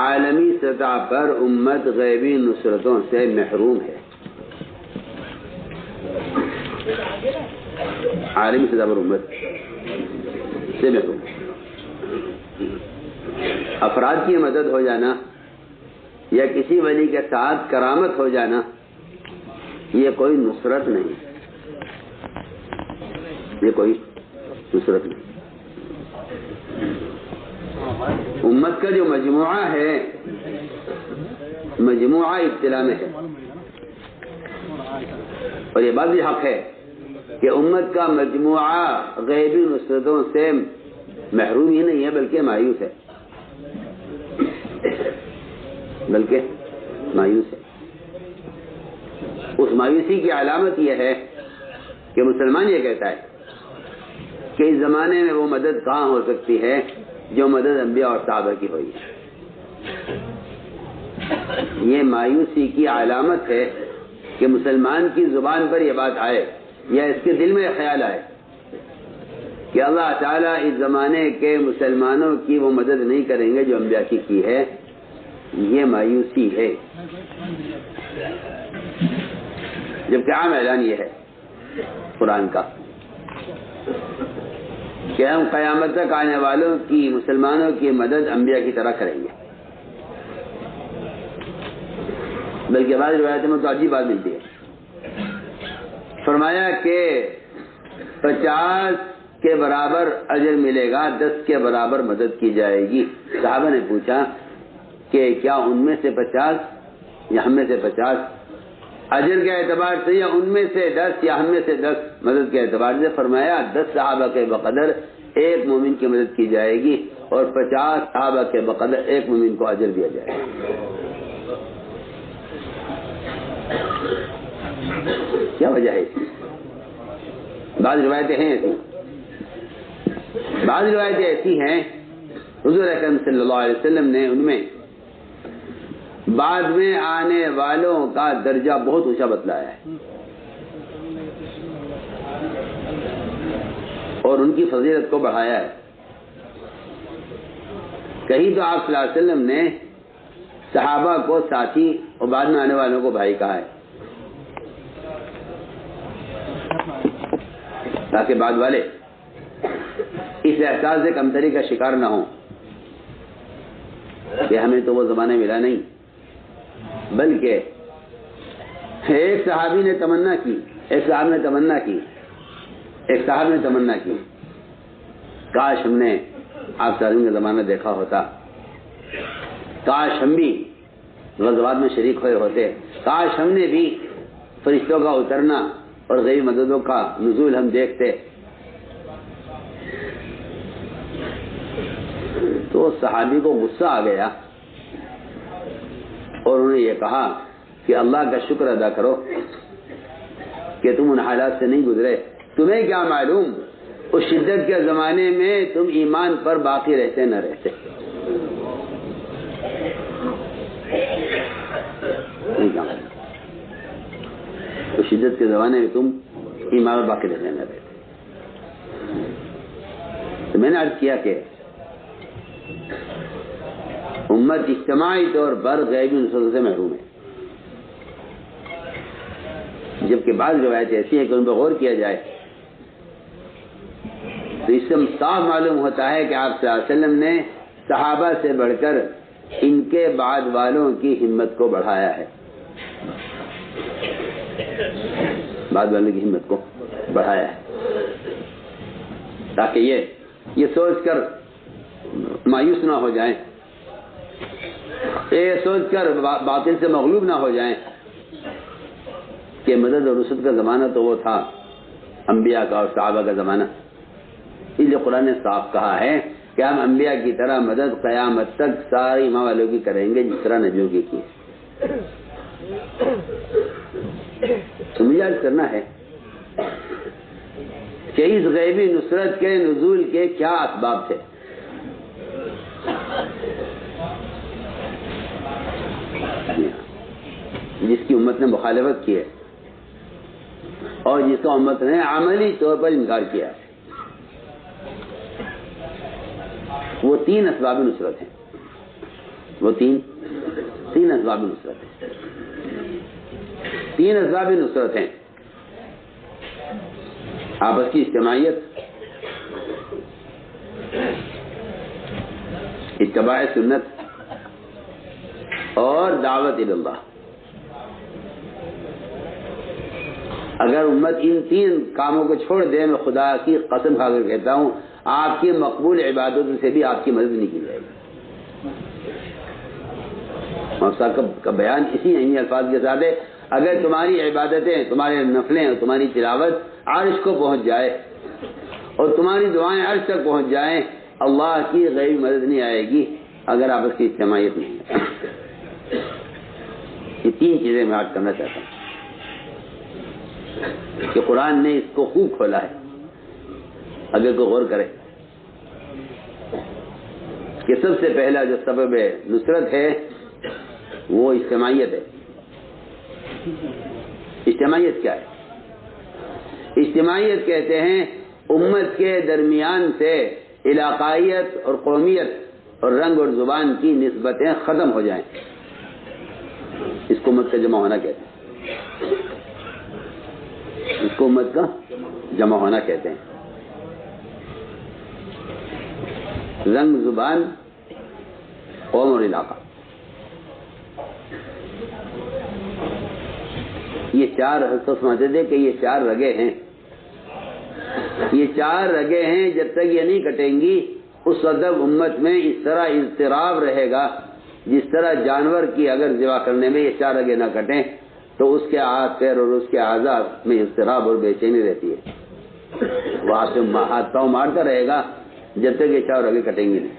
عالمی سطح پر امت غیبی نصرتوں سے محروم ہے. عالمی سطح پر امت سے محروم. افراد کی مدد ہو جانا یا کسی ولی کے ساتھ کرامت ہو جانا یہ کوئی نصرت نہیں، یہ کوئی نصرت نہیں. امت کا جو مجموعہ ہے، مجموعہ ابتلا میں ہے. اور یہ بات بھی حق ہے کہ امت کا مجموعہ غیبی نصرتوں سے محروم ہی نہیں ہے بلکہ مایوس ہے، بلکہ مایوس ہے. اس مایوسی کی علامت یہ ہے کہ مسلمان یہ کہتا ہے کہ اس زمانے میں وہ مدد کہاں ہو سکتی ہے جو مدد انبیاء اور صحابہ کی ہوئی ہے. یہ مایوسی کی علامت ہے کہ مسلمان کی زبان پر یہ بات آئے یا اس کے دل میں یہ خیال آئے کہ اللہ تعالیٰ اس زمانے کے مسلمانوں کی وہ مدد نہیں کریں گے جو انبیاء کی ہے. یہ مایوسی ہے، جبکہ عام اعلان یہ ہے قرآن کا کہ ہم قیامت تک آنے والوں کی، مسلمانوں کی مدد انبیاء کی طرح کریں گے. بلکہ بعض روایتوں میں تو عجیب بات ملتی ہے. فرمایا کہ 50 کے برابر اجر ملے گا، 10 کے برابر مدد کی جائے گی. صحابہ نے پوچھا کہ کیا ان میں سے 50 یا ہم میں سے 50 اجر کے اعتبار سے، یا ان میں سے 10 یا ہم میں سے 10 مدد کے اعتبار سے؟ فرمایا 10 صحابہ کے بقدر ایک مومن کی مدد کی جائے گی اور 50 صحابہ کے بقدر ایک مومن کو اجر دیا جائے گا. کیا وجہ ہے؟ بعض روایتیں ہیں ایسی، بعض روایتیں ایسی ہیں حضور اکرم صلی اللہ علیہ وسلم نے ان میں بعد میں آنے والوں کا درجہ بہت اونچا بتلایا ہے اور ان کی فضیلت کو بڑھایا ہے. کہیں تو آپ صلی اللہ علیہ وسلم نے صحابہ کو ساتھی اور بعد میں آنے والوں کو بھائی کہا ہے تاکہ بعد والے اس احساس سے کمتری کا شکار نہ ہوں کہ ہمیں تو وہ زمانہ ملا نہیں. بلکہ ایک صحابی نے تمنا کی، ایک صاحب نے تمنا کی، ایک صاحب نے تمنا کی، کاش ہم نے آپ صاحب کا زمانہ دیکھا ہوتا، کاش ہم بھی غزوات میں شریک ہوئے ہوتے، کاش ہم نے بھی فرشتوں کا اترنا اور غیبی مددوں کا نزول ہم دیکھتے. تو صحابی کو غصہ آ گیا اور انہوں نے یہ کہا کہ اللہ کا شکر ادا کرو کہ تم ان حالات سے نہیں گزرے. تمہیں کیا معلوم اس شدت کے زمانے میں تم ایمان پر باقی رہتے نہ رہتے. اس شدت کے زمانے میں تم ایمان پر باقی رہتے نہ رہتے. تو میں نے عرض کیا کہ امت اجتماعی طور پر غیبی نصرتوں سے محروم ہے، جبکہ بعض روایتیں ایسی ہیں کہ ان پر غور کیا جائے تو اس سے صاف معلوم ہوتا ہے کہ آپ صلی اللہ علیہ وسلم نے صحابہ سے بڑھ کر ان کے بعد والوں کی ہمت کو بڑھایا ہے، بعد والوں کی ہمت کو بڑھایا ہے تاکہ یہ سوچ کر مایوس نہ ہو جائیں، یہ سوچ کر باطل سے مغلوب نہ ہو جائیں کہ مدد اور نصرت کا زمانہ تو وہ تھا انبیاء کا اور صحابہ کا زمانہ. اس لیے قرآن نے صاف کہا ہے کہ ہم انبیاء کی طرح مدد قیامت تک ساری ایمان والوں کی کریں گے جس طرح نبیوں کی. تو مجھے عرض کرنا ہے کہ اس غیبی نصرت کے نزول کے کیا اسباب تھے. جس کی امت نے مخالفت کی ہے اور جس کا امت نے عملی طور پر انکار کیا ہے، وہ 3 اسباب نصرت ہیں. وہ تین اسباب نصرت ہیں. تین اسباب نصرت ہیں: آپس کی اجتماعیت، اتباع سنت اور دعوت اللہ. اگر امت ان تین کاموں کو چھوڑ دے، میں خدا کی قسم کھا کر کہتا ہوں آپ کی مقبول عبادتوں سے بھی آپ کی مدد نہیں کی جائے گی. موسیٰ کا بیان اسی اہمی الفاظ کے ساتھ ہے: اگر تمہاری عبادتیں، تمہارے نفلیں اور تمہاری تلاوت عرش کو پہنچ جائے اور تمہاری دعائیں عرش تک پہنچ جائیں، اللہ کی غیبی مدد نہیں آئے گی اگر آپس کی اجتماعیت نہیں ہے. یہ تین چیزیں میں یاد کرنا چاہتا ہوں کہ قرآن نے اس کو خوب کھولا ہے. اگر کوئی غور کرے کہ سب سے پہلا جو سبب نصرت ہے وہ اجتماعیت ہے. اجتماعیت کیا ہے؟ اجتماعیت کہتے ہیں امت کے درمیان سے علاقائیت اور قومیت اور رنگ اور زبان کی نسبتیں ختم ہو جائیں. اس کو امت کا جمع ہونا کہتے ہیں. اس کو امت کا جمع ہونا کہتے ہیں. رنگ، زبان، قوم اور علاقہ، یہ چار تو سمجھتے تھے کہ یہ چار رگیں ہیں. یہ چار رگیں ہیں، جب تک یہ نہیں کٹیں گی اس وقت امت میں اس طرح اضطراب رہے گا جس طرح جانور کی اگر ذبح کرنے میں یہ چار رگیں نہ کٹیں تو اس کے ہاتھ پیر اور اس کے اعضاء میں اضطراب اور بے چینی رہتی ہے. وہ ہاتھ پاؤں مارتا رہے گا جب تک یہ چار رگیں کٹیں گی نہیں.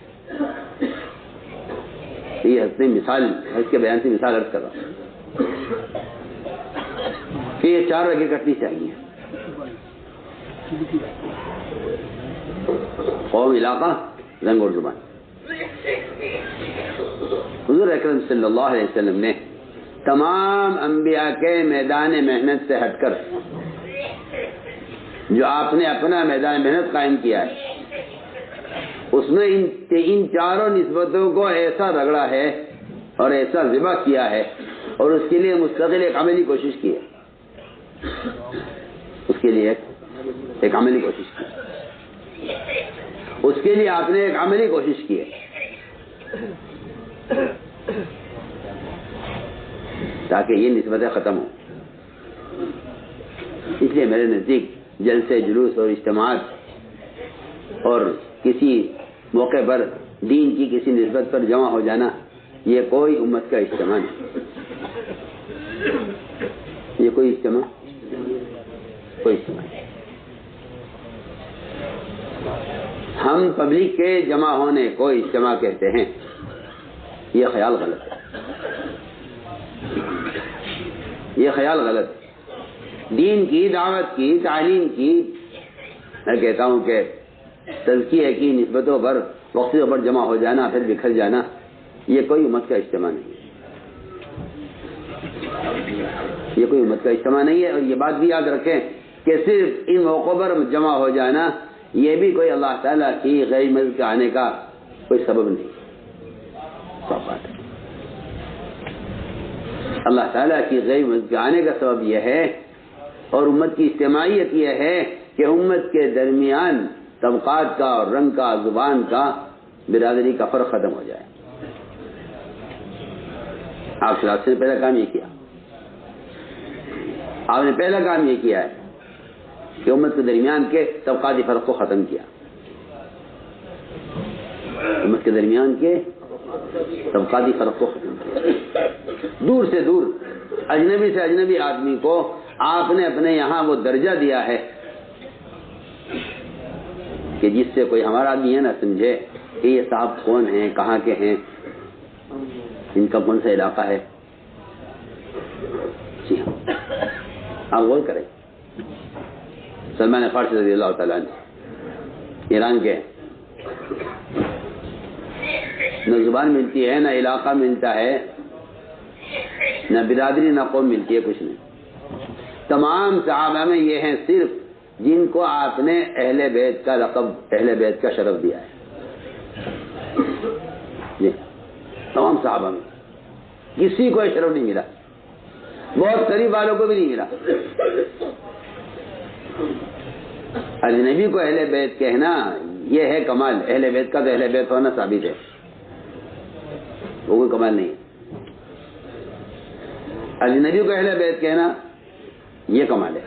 یہ اپنی مثال اس کے بیان سے مثال عرض کر رہا ہوں کہ یہ چار رگیں کٹنی چاہیے: قوم، علاقہ، رنگ اور زبان. حضور اکرم صلی اللہ علیہ وسلم نے تمام انبیاء کے میدان محنت سے ہٹ کر جو آپ نے اپنا میدان محنت قائم کیا ہے اس میں ان چاروں نسبتوں کو ایسا رگڑا ہے اور ایسا ذبح کیا ہے اور اس کے لیے مستقل ایک عملی کوشش کی ہے. اس کے لیے ایک عملی کوشش کی. اس کے لیے آپ نے ایک عملی کوشش کی ہے تاکہ یہ نسبتیں ختم ہوں. اس لیے میرے نزدیک جلسے، جلوس اور اجتماعات اور کسی موقع پر دین کی کسی نسبت پر جمع ہو جانا یہ کوئی امت کا اجتماع نہیں. یہ کوئی اجتماع نہیں. ہم پبلک کے جمع ہونے کو اجتماع کہتے ہیں. یہ خیال غلط ہے. یہ خیال غلط ہے. دین کی، دعوت کی، تعلیم کی، میں کہتا ہوں کہ تزکیہ کی نسبتوں پر وقتوں پر جمع ہو جانا پھر بکھر جانا یہ کوئی امت کا اجتماع نہیں ہے. یہ کوئی امت کا اجتماع نہیں ہے. اور یہ بات بھی یاد رکھیں کہ صرف ان موقعوں پر جمع ہو جانا یہ بھی کوئی اللہ تعالیٰ کی غیر مدد کے آنے کا کوئی سبب نہیں. بات ہے اللہ تعالیٰ کی غیر مدد کے آنے کا سبب یہ ہے اور امت کی اجتماعیت یہ ہے کہ امت کے درمیان طبقات کا اور رنگ کا، زبان کا، برادری کا فرق ختم ہو جائے. آپ نے پہلا کام یہ کیا. آپ نے پہلا کام یہ کیا ہے کہ امت کے درمیان کے طبقاتی فرق کو ختم کیا. امت کے درمیان کے طبقاتی فرق کو ختم کیا. دور سے دور، اجنبی سے اجنبی آدمی کو آپ نے اپنے یہاں وہ درجہ دیا ہے کہ جس سے کوئی ہمارا آدمی ہے نہ سمجھے کہ یہ صاحب کون ہیں، کہاں کے ہیں، ان کا کون سا علاقہ ہے. جی ہاں، آپ غور کریں. سلمان فارسی رضی اللہ تعالیٰ عنہ ایران کے نہ زبان ملتی ہے، نہ علاقہ ملتا ہے، نہ برادری، نہ قوم ملتی ہے، کچھ نہیں. تمام صحابہ میں یہ ہیں صرف جن کو آپ نے اہل بیت کا لقب، اہل بیت کا شرف دیا ہے. جی تمام صحابہ میں کسی کو اشرف نہیں ملا، بہت قریب والوں کو بھی نہیں ملا۔ اجنبی کو اہل بیت کہنا یہ ہے کمال، اہل بیت کا تو اہل بیت ہونا ثابت ہے، وہ کوئی کمال نہیں ہے۔ اجنبی کو اہل بیت کہنا یہ کمال ہے،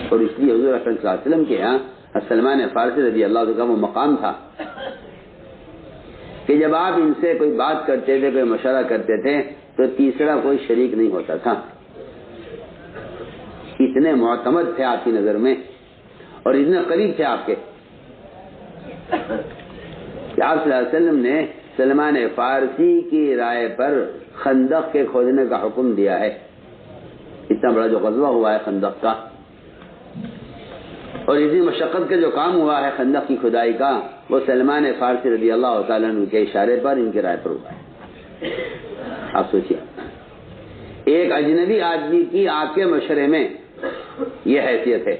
اور اس لیے حضور اکرم صلی اللہ علیہ وسلم کے یہاں سلمان فارسی رضی اللہ عنہ کا وہ مقام تھا کہ جب آپ ان سے کوئی بات کرتے تھے، کوئی مشورہ کرتے تھے تو تیسرا کوئی شریک نہیں ہوتا تھا، اتنے معتمد تھے آپ کی نظر میں اور اتنے قریب تھے آپ کے کہ آپ صلی اللہ علیہ وسلم نے سلمان فارسی کی رائے پر خندق کے کھودنے کا حکم دیا ہے۔ اتنا بڑا جو غزوہ ہوا ہے خندق کا، اور اتنی مشقت کا جو کام ہوا ہے خندق کی کھدائی کا، وہ سلمان فارسی رضی اللہ تعالیٰ عنہ کے اشارے پر، ان کی رائے پر ہوا ہے۔ آپ سوچیے، ایک اجنبی آدمی کی آپ کے مشورے میں یہ حیثیت ہے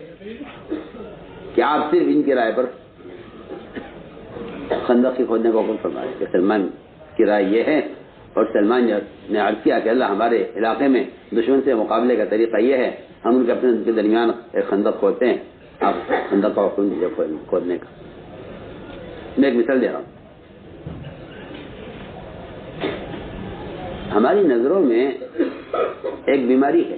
کہ آپ صرف ان کی رائے پر خندق کی کھودنے کا حکم فرمائے کہ سلمان کی رائے یہ ہے، اور سلمان نے عرض کیا کہ اللہ ہمارے علاقے میں دشمن سے مقابلے کا طریقہ یہ ہے، ہم ان کے اپنے کے درمیان ایک خندق کھودتے ہیں، آپ خندق کا حکم دیجیے کھودنے کا۔ میں ایک مثال دے رہا ہوں، ہماری نظروں میں ایک بیماری ہے،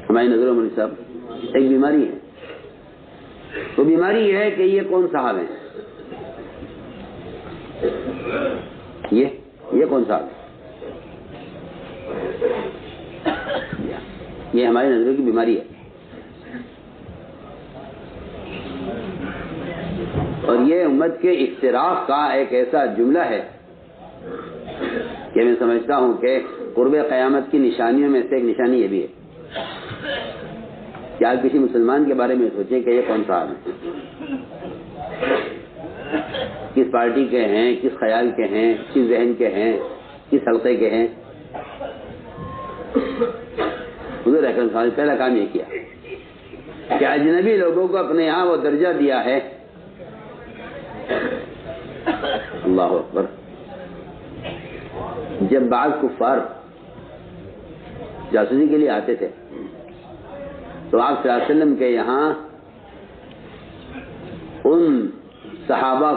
ہماری نظروں میں صاحب ایک بیماری ہے، وہ بیماری یہ ہے کہ یہ کون صاحب ہیں، یہ کون صاحب ہے، یہ ہماری نظروں کی بیماری ہے۔ اور یہ امت کے افتراق کا ایک ایسا جملہ ہے کہ میں سمجھتا ہوں کہ قرب قیامت کی نشانیوں میں سے ایک نشانی یہ بھی ہے کہ آپ کسی مسلمان کے بارے میں سوچیں کہ یہ کون صاحب ہے، کس پارٹی کے ہیں، کس خیال کے ہیں، کس ذہن کے ہیں، کس حلقے کے ہیں۔ حضور اکرم صلی اللہ علیہ وسلم پہلا کام یہ کیا کہ اجنبی لوگوں کو اپنے یہاں وہ درجہ دیا ہے، اللہ اکبر۔ جب بعض کفار جاسوسی کے لیے آتے تھے تو آپ صلی اللہ علیہ وسلم کے یہاں ان صحابہ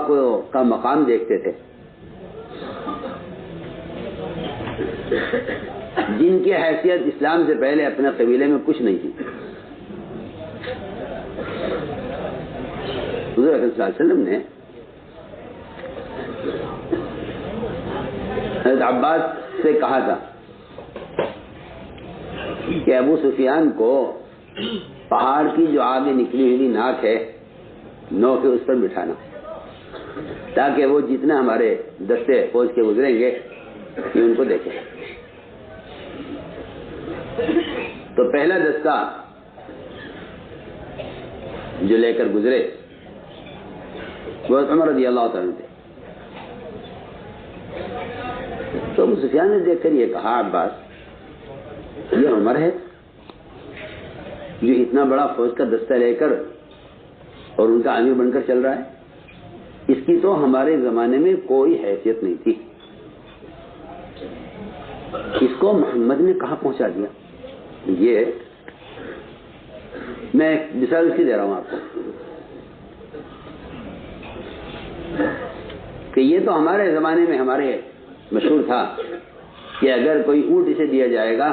کا مقام دیکھتے تھے جن کی حیثیت اسلام سے پہلے اپنے قبیلے میں کچھ نہیں تھی۔ حضور اکرم صلی اللہ علیہ وسلم نے حضرت عباس سے کہا تھا کہ ابو سفیان کو پہاڑ کی جو آگے نکلی ہوئی ناک ہے نو کے اس پر بٹھانا، تاکہ وہ جتنا ہمارے دستے فوج کے گزریں گے یہ ان کو دیکھیں۔ تو پہلا دستہ جو لے کر گزرے وہ عمر رضی اللہ تعالیٰ تھے۔ تو ابو سفیان نے دیکھ کر یہ کہا، عباس یہ عمر ہے جو اتنا بڑا فوج کا دستہ لے کر اور ان کا امیر بن کر چل رہا ہے، اس کی تو ہمارے زمانے میں کوئی حیثیت نہیں تھی، اس کو محمد نے کہاں پہنچا دیا۔ یہ میں مثال اس کی دے رہا ہوں آپ کو کہ یہ تو ہمارے زمانے میں ہمارے مشہور تھا کہ اگر کوئی اونٹ اسے دیا جائے گا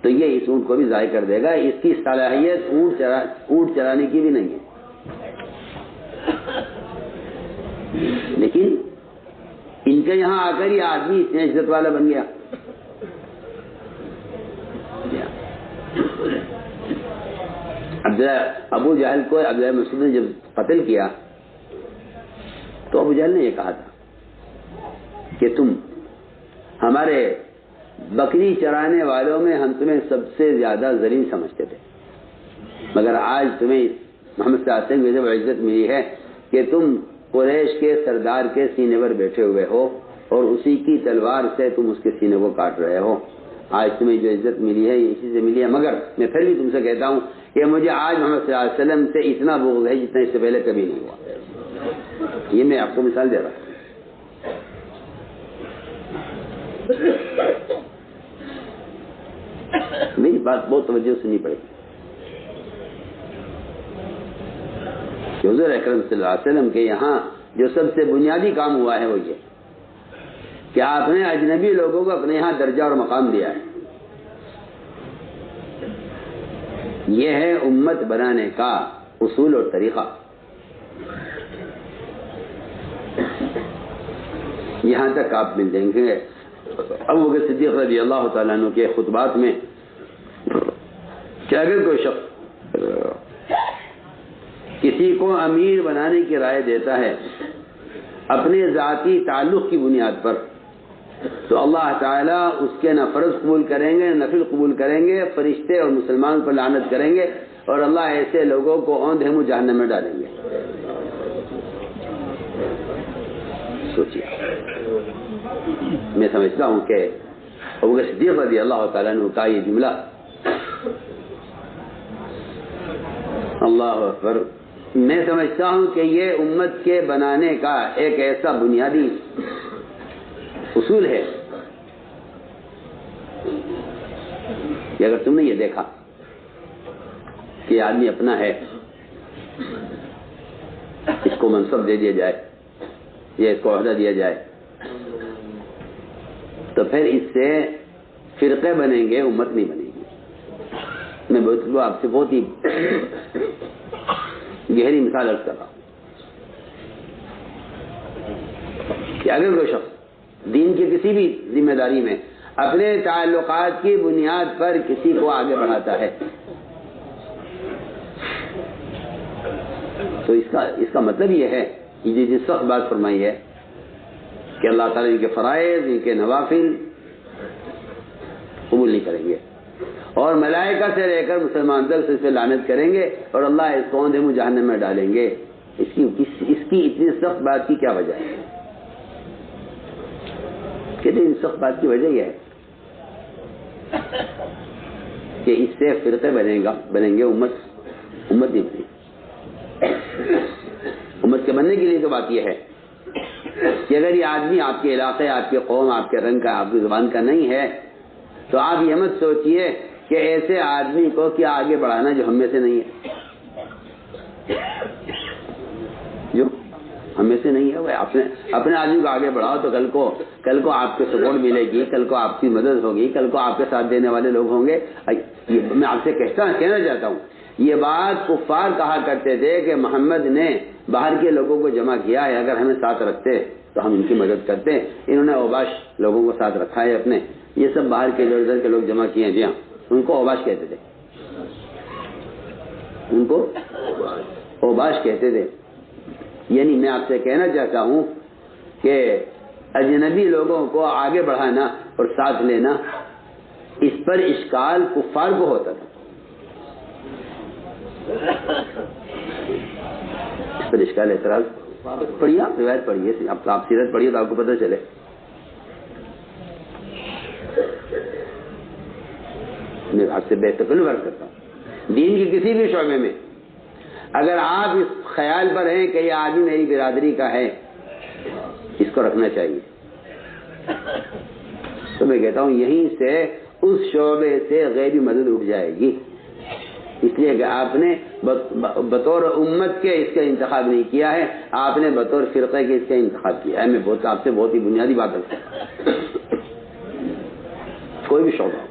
تو یہ اس اونٹ کو بھی ضائع کر دے گا، اس کی صلاحیت اونٹ چرانے کی بھی نہیں ہے۔ لیکن ان کے یہاں آ کر یہ آدمی اتنے عزت والا بن گیا۔ ابو جہل کو عبداللہ مسعود نے جب قتل کیا تو ابو جہل نے یہ کہا تھا کہ تم ہمارے بکری چرانے والوں میں ہم تمہیں سب سے زیادہ ذلیل سمجھتے تھے، مگر آج تمہیں محمد صلی اللہ علیہ وسلم جب عزت ملی ہے کہ تم قریش کے سردار کے سینے پر بیٹھے ہوئے ہو اور اسی کی تلوار سے تم اس کے سینے کو کاٹ رہے ہو، آج تمہیں جو عزت ملی ہے یہ اسی سے ملی ہے، مگر میں پھر بھی تم سے کہتا ہوں کہ مجھے آج محمد صلی اللہ علیہ وسلم سے اتنا بغض ہے جتنا اس سے پہلے کبھی نہیں ہوا. یہ میں آپ کو مثال دے رہا ہوں. میری بات بہت توجہ سننی پڑے گی. حضور اکرم صلی اللہ علیہ وسلم کے یہاں جو سب سے بنیادی کام ہوا ہے وہ یہ کہ آپ نے اجنبی لوگوں کو اپنے یہاں درجہ اور مقام دیا ہے. یہ ہے امت بنانے کا اصول اور طریقہ. یہاں تک آپ مل جائیں گے ابو بکر صدیق رضی اللہ تعالیٰ عنہ کے خطبات میں کہ اگر کوئی شخص کسی کو امیر بنانے کی رائے دیتا ہے اپنے ذاتی تعلق کی بنیاد پر تو اللہ تعالیٰ اس کے نہ فرض قبول کریں گے نہ نفل قبول کریں گے، فرشتے اور مسلمان پر لعنت کریں گے اور اللہ ایسے لوگوں کو اوندھ منہ جہنم میں ڈالیں گے. سوچیے. میں سمجھتا ہوں کہ ابو بکر صدیق رضی اللہ تعالیٰ عنہ کا یہ جملہ اللہ اکبر، میں سمجھتا ہوں کہ یہ امت کے بنانے کا ایک ایسا بنیادی اصول ہے کہ اگر تم نے یہ دیکھا کہ آدمی اپنا ہے، اس کو منصب دے دیا جائے یا اس کو عہدہ دیا جائے تو پھر اس سے فرقے بنیں گے، امت نہیں بنے گی. میں آپ سے بہت ہی گہری مثال عرض کر رہا ہوں کہ اگر کوئی شخص دین کی کسی بھی ذمہ داری میں اپنے تعلقات کی بنیاد پر کسی کو آگے بڑھاتا ہے تو اس کا مطلب یہ ہے کہ جس وقت بات فرمائی ہے کہ اللہ تعالیٰ ان کے فرائض، ان کے نوافل قبول نہیں کریں گے اور ملائکہ سے لے کر مسلمان تک اس پہ لعنت کریں گے اور اللہ اس کو اوندھ منہ جہنم میں ڈالیں گے. اس کی اتنی سخت بات کی کیا وجہ ہے؟ کہتے ہیں ان سخت بات کی وجہ یہ ہے کہ اس سے فرقے بنیں گے، امت نہیں بنے گی. امت کے بننے کے لیے تو بات یہ ہے کہ اگر یہ آدمی آپ کے علاقے، آپ کے قوم، آپ کے رنگ کا، آپ کی زبان کا نہیں ہے تو آپ یہ مت سوچئے کہ ایسے آدمی کو کیا آگے بڑھانا جو ہم میں سے نہیں ہے. جو ہم میں سے نہیں ہے وہ اپنے آدمی کو آگے بڑھاؤ تو کل کو آپ کو سپورٹ ملے گی، کل کو آپ کی مدد ہوگی، کل کو آپ کے ساتھ دینے والے لوگ ہوں گے. میں آپ سے کہنا چاہتا ہوں یہ بات کفار کہا کرتے تھے کہ محمد نے باہر کے لوگوں کو جمع کیا ہے، اگر ہمیں ساتھ رکھتے تو ہم ان کی مدد کرتے. انہوں نے اوباش لوگوں کو ساتھ رکھا ہے اپنے. یہ سب باہر کے ادھر کے لوگ جمع کیے ہیں. جی ہاں، ان کو اوباش کہتے تھے، ان کو اوباش کہتے تھے. یعنی میں آپ سے کہنا چاہتا ہوں کہ اجنبی لوگوں کو آگے بڑھانا اور ساتھ لینا، اس پر اشکال کفار کو ہوتا تھا. اس پر اشکال اعتراض پڑھیے، آپ روایت پڑھیے، آپ سیرت پڑھیے تو آپ کو پتہ چلے. میں آپ سے بے تکلف عرض کرتا ہوں دین کی کسی بھی شعبے میں اگر آپ اس خیال پر ہیں کہ یہ آدمی میری برادری کا ہے، اس کو رکھنا چاہیے، تو میں کہتا ہوں یہیں سے اس شعبے سے غیبی مدد اٹھ جائے گی. اس لیے کہ آپ نے بطور امت کے اس کا انتخاب نہیں کیا ہے، آپ نے بطور فرقے کے اس کا انتخاب کیا ہے. میں آپ سے بہت ہی بنیادی بات کرتا ہوں. کوئی بھی شعبہ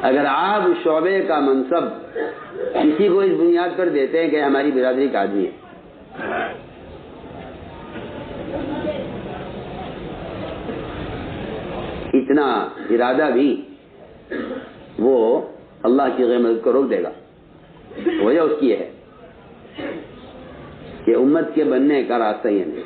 اگر آپ اس شعبے کا منصب کسی کو اس بنیاد پر دیتے ہیں کہ ہماری برادری کا آدمی ہے، اتنا ارادہ بھی وہ اللہ کی غیر مدد کو روک دے گا. وجہ اس کی یہ ہے کہ امت کے بننے کا راستہ یہ نہیں.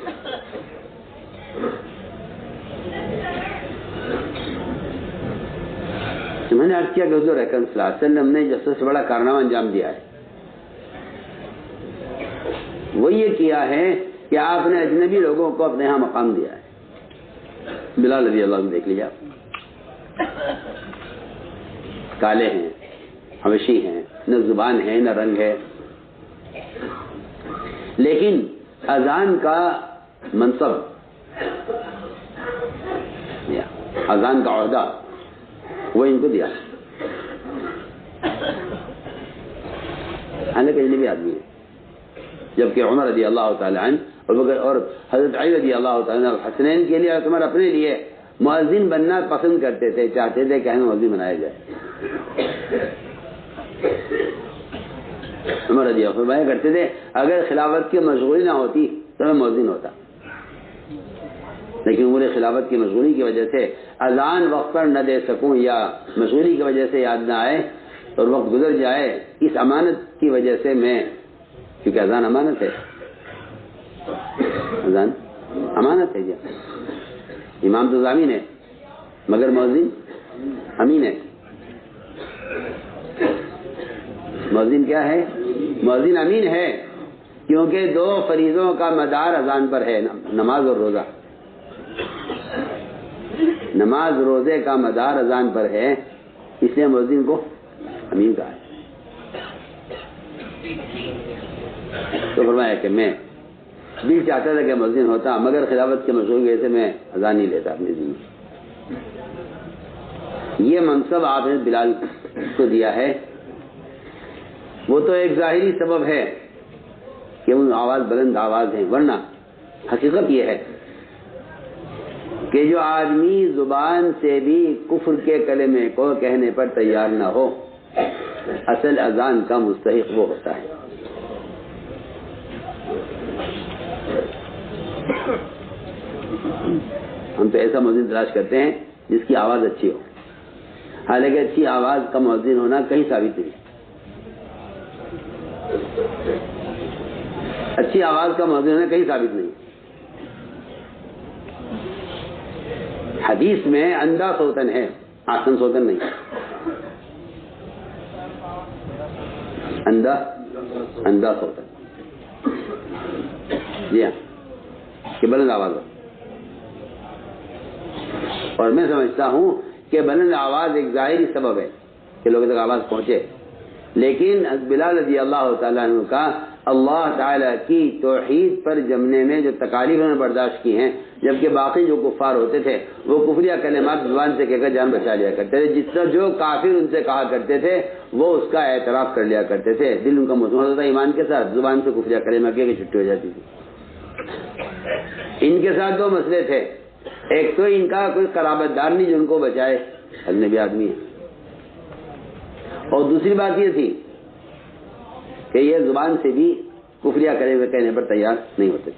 میں نے عرض کیا کہ حضور اکرم صلی اللہ علیہ وسلم نے جو سب سے بڑا کارنامہ انجام دیا ہے وہ یہ کیا ہے کہ آپ نے اجنبی لوگوں کو اپنے ہاں مقام دیا ہے. بلال رضی اللہ عنہ دیکھ لیجیے آپ، کالے ہیں، حبشی ہیں، نہ زبان ہے نہ رنگ ہے، لیکن اذان کا منصب، اذان کا عہدہ وہ ان کو دیا، حالانکہ اجنبی آدمی ہے. جبکہ عمر رضی اللہ تعالی عنہ اور حضرت علی رضی اللہ تعالی عنہ حسنین کے لیے، عمر اپنے لیے مؤذن بننا پسند کرتے تھے، چاہتے تھے کہ ہمیں مؤذن بنایا جائے. عمر رضی اللہ فرمایا کرتے تھے اگر خلافت کی مشغولی نہ ہوتی تو میں مؤذن ہوتا، لیکن امور خلافت کی مشغولی کی وجہ سے اذان وقت پر نہ دے سکوں یا مشغولی کی وجہ سے یاد نہ آئے اور وقت گزر جائے، اس امانت کی وجہ سے میں، کیونکہ اذان امانت ہے، اذان امانت ہے. امام تو ضامین ہے مگر مؤذن امین ہے. مؤذن کیا ہے؟ مؤذن امین ہے، کیونکہ دو فریضوں کا مدار اذان پر ہے، نماز اور روزہ. نماز روزے کا مدار اذان پر ہے، اس لیے مؤذن کو امین کہا ہے. تو فرمایا کہ میں دل چاہتا تھا کہ مؤذن ہوتا، مگر خلافت کے مشغول وجہ سے میں اذان نہیں لیتا اپنی زندگی. یہ منصب آپ نے بلال کو دیا ہے. وہ تو ایک ظاہری سبب ہے کہ ان آواز بلند آواز ہیں، ورنہ حقیقت یہ ہے کہ جو آدمی زبان سے بھی کفر کے کلمے کو کہنے پر تیار نہ ہو، اصل اذان کا مستحق وہ ہوتا ہے. ہم تو ایسا مؤذن تلاش کرتے ہیں جس کی آواز اچھی ہو، حالانکہ اچھی آواز کا مؤذن ہونا کہیں ثابت نہیں. اچھی آواز کا مؤذن ہونا کہیں ثابت نہیں. حدیث میں اندھا سوتن ہے، آسن سوتن نہیں. اندھا سوتن، جی ہاں، کہ بلند آواز ہو. اور میں سمجھتا ہوں کہ بلند آواز ایک ظاہری سبب ہے کہ لوگوں تک آواز پہنچے، لیکن بلال رضی اللہ تعالیٰ عنہ کا اللہ تعالیٰ کی توحید پر جمنے میں جو تکالیف انہوں نے برداشت کی ہیں، جبکہ باقی جو کفار ہوتے تھے وہ کفریہ کلمات زبان سے کہہ کر جان بچا لیا کرتے تھے. جس طرح جو کافر ان سے کہا کرتے تھے وہ اس کا اعتراف کر لیا کرتے تھے، دل ان کا مسلمان ہوتا تھا ایمان کے ساتھ، زبان سے کفریہ کلمہ کہہ کے چھٹی ہو جاتی تھی. ان کے ساتھ دو مسئلے تھے، ایک تو ان کا کوئی قرابت دار نہیں جو ان کو بچائے، اجنبی آدمی ہے، اور دوسری بات یہ تھی کہ یہ زبان سے بھی کفریہ کرے ہوئے کہنے پر تیار نہیں ہوتے.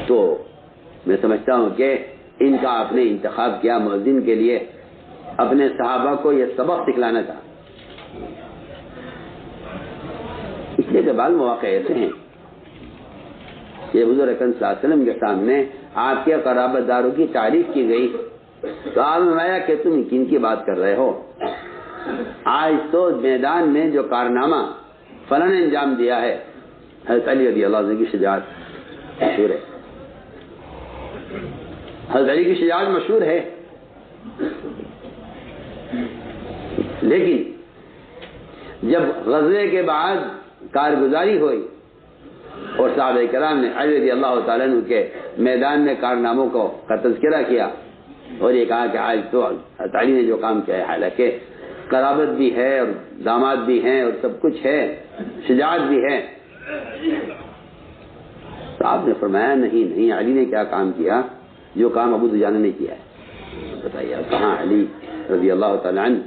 تو میں سمجھتا ہوں کہ ان کا آپ نے انتخاب کیا مؤذن کے لیے، اپنے صحابہ کو یہ سبق سکھلانا تھا. اس لیے کہ بعض مواقع ایسے ہیں یہ حضور اکرم صلی اللہ علیہ وسلم کے سامنے آپ کے قرابت داروں کی تعریف کی گئی تو آپ نے فرمایا کہ تم کن کی بات کر رہے ہو؟ آج تو میدان میں جو کارنامہ فلاں نے انجام دیا ہے، حضرت علی رضی اللہ عنہ کی شجاعت مشہور ہے. حضرت علی کی شجاعت مشہور ہے، لیکن جب غزوے کے بعد کارگزاری ہوئی اور صحابہ کرام نے علی رضی اللہ تعالیٰ عنہ کے میدان میں کارناموں کا تذکرہ کیا اور یہ کہا کہ آج تو علی نے جو کام کیا ہے، حالانکہ قرابت بھی ہے اور داماد بھی ہیں اور سب کچھ ہے، شجاعت بھی ہے، تو آپ نے فرمایا نہیں علی نے کیا کام کیا جو کام ابو دجانہ نے کیا ہے. بتائیے کہاں علی رضی اللہ تعالیٰ عنہ،